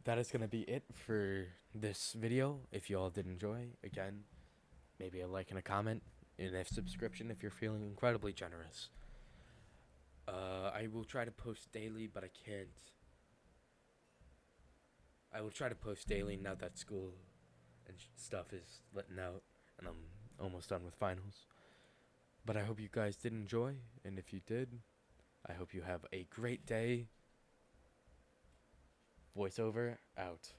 that is gonna be it for this video. If you all did enjoy, again, maybe a like and a comment, and a subscription if you're feeling incredibly generous. I will try to post daily, but I can't. I will try to post daily now that school and stuff is letting out, and I'm almost done with finals. But I hope you guys did enjoy, and if you did, I hope you have a great day. Voiceover out.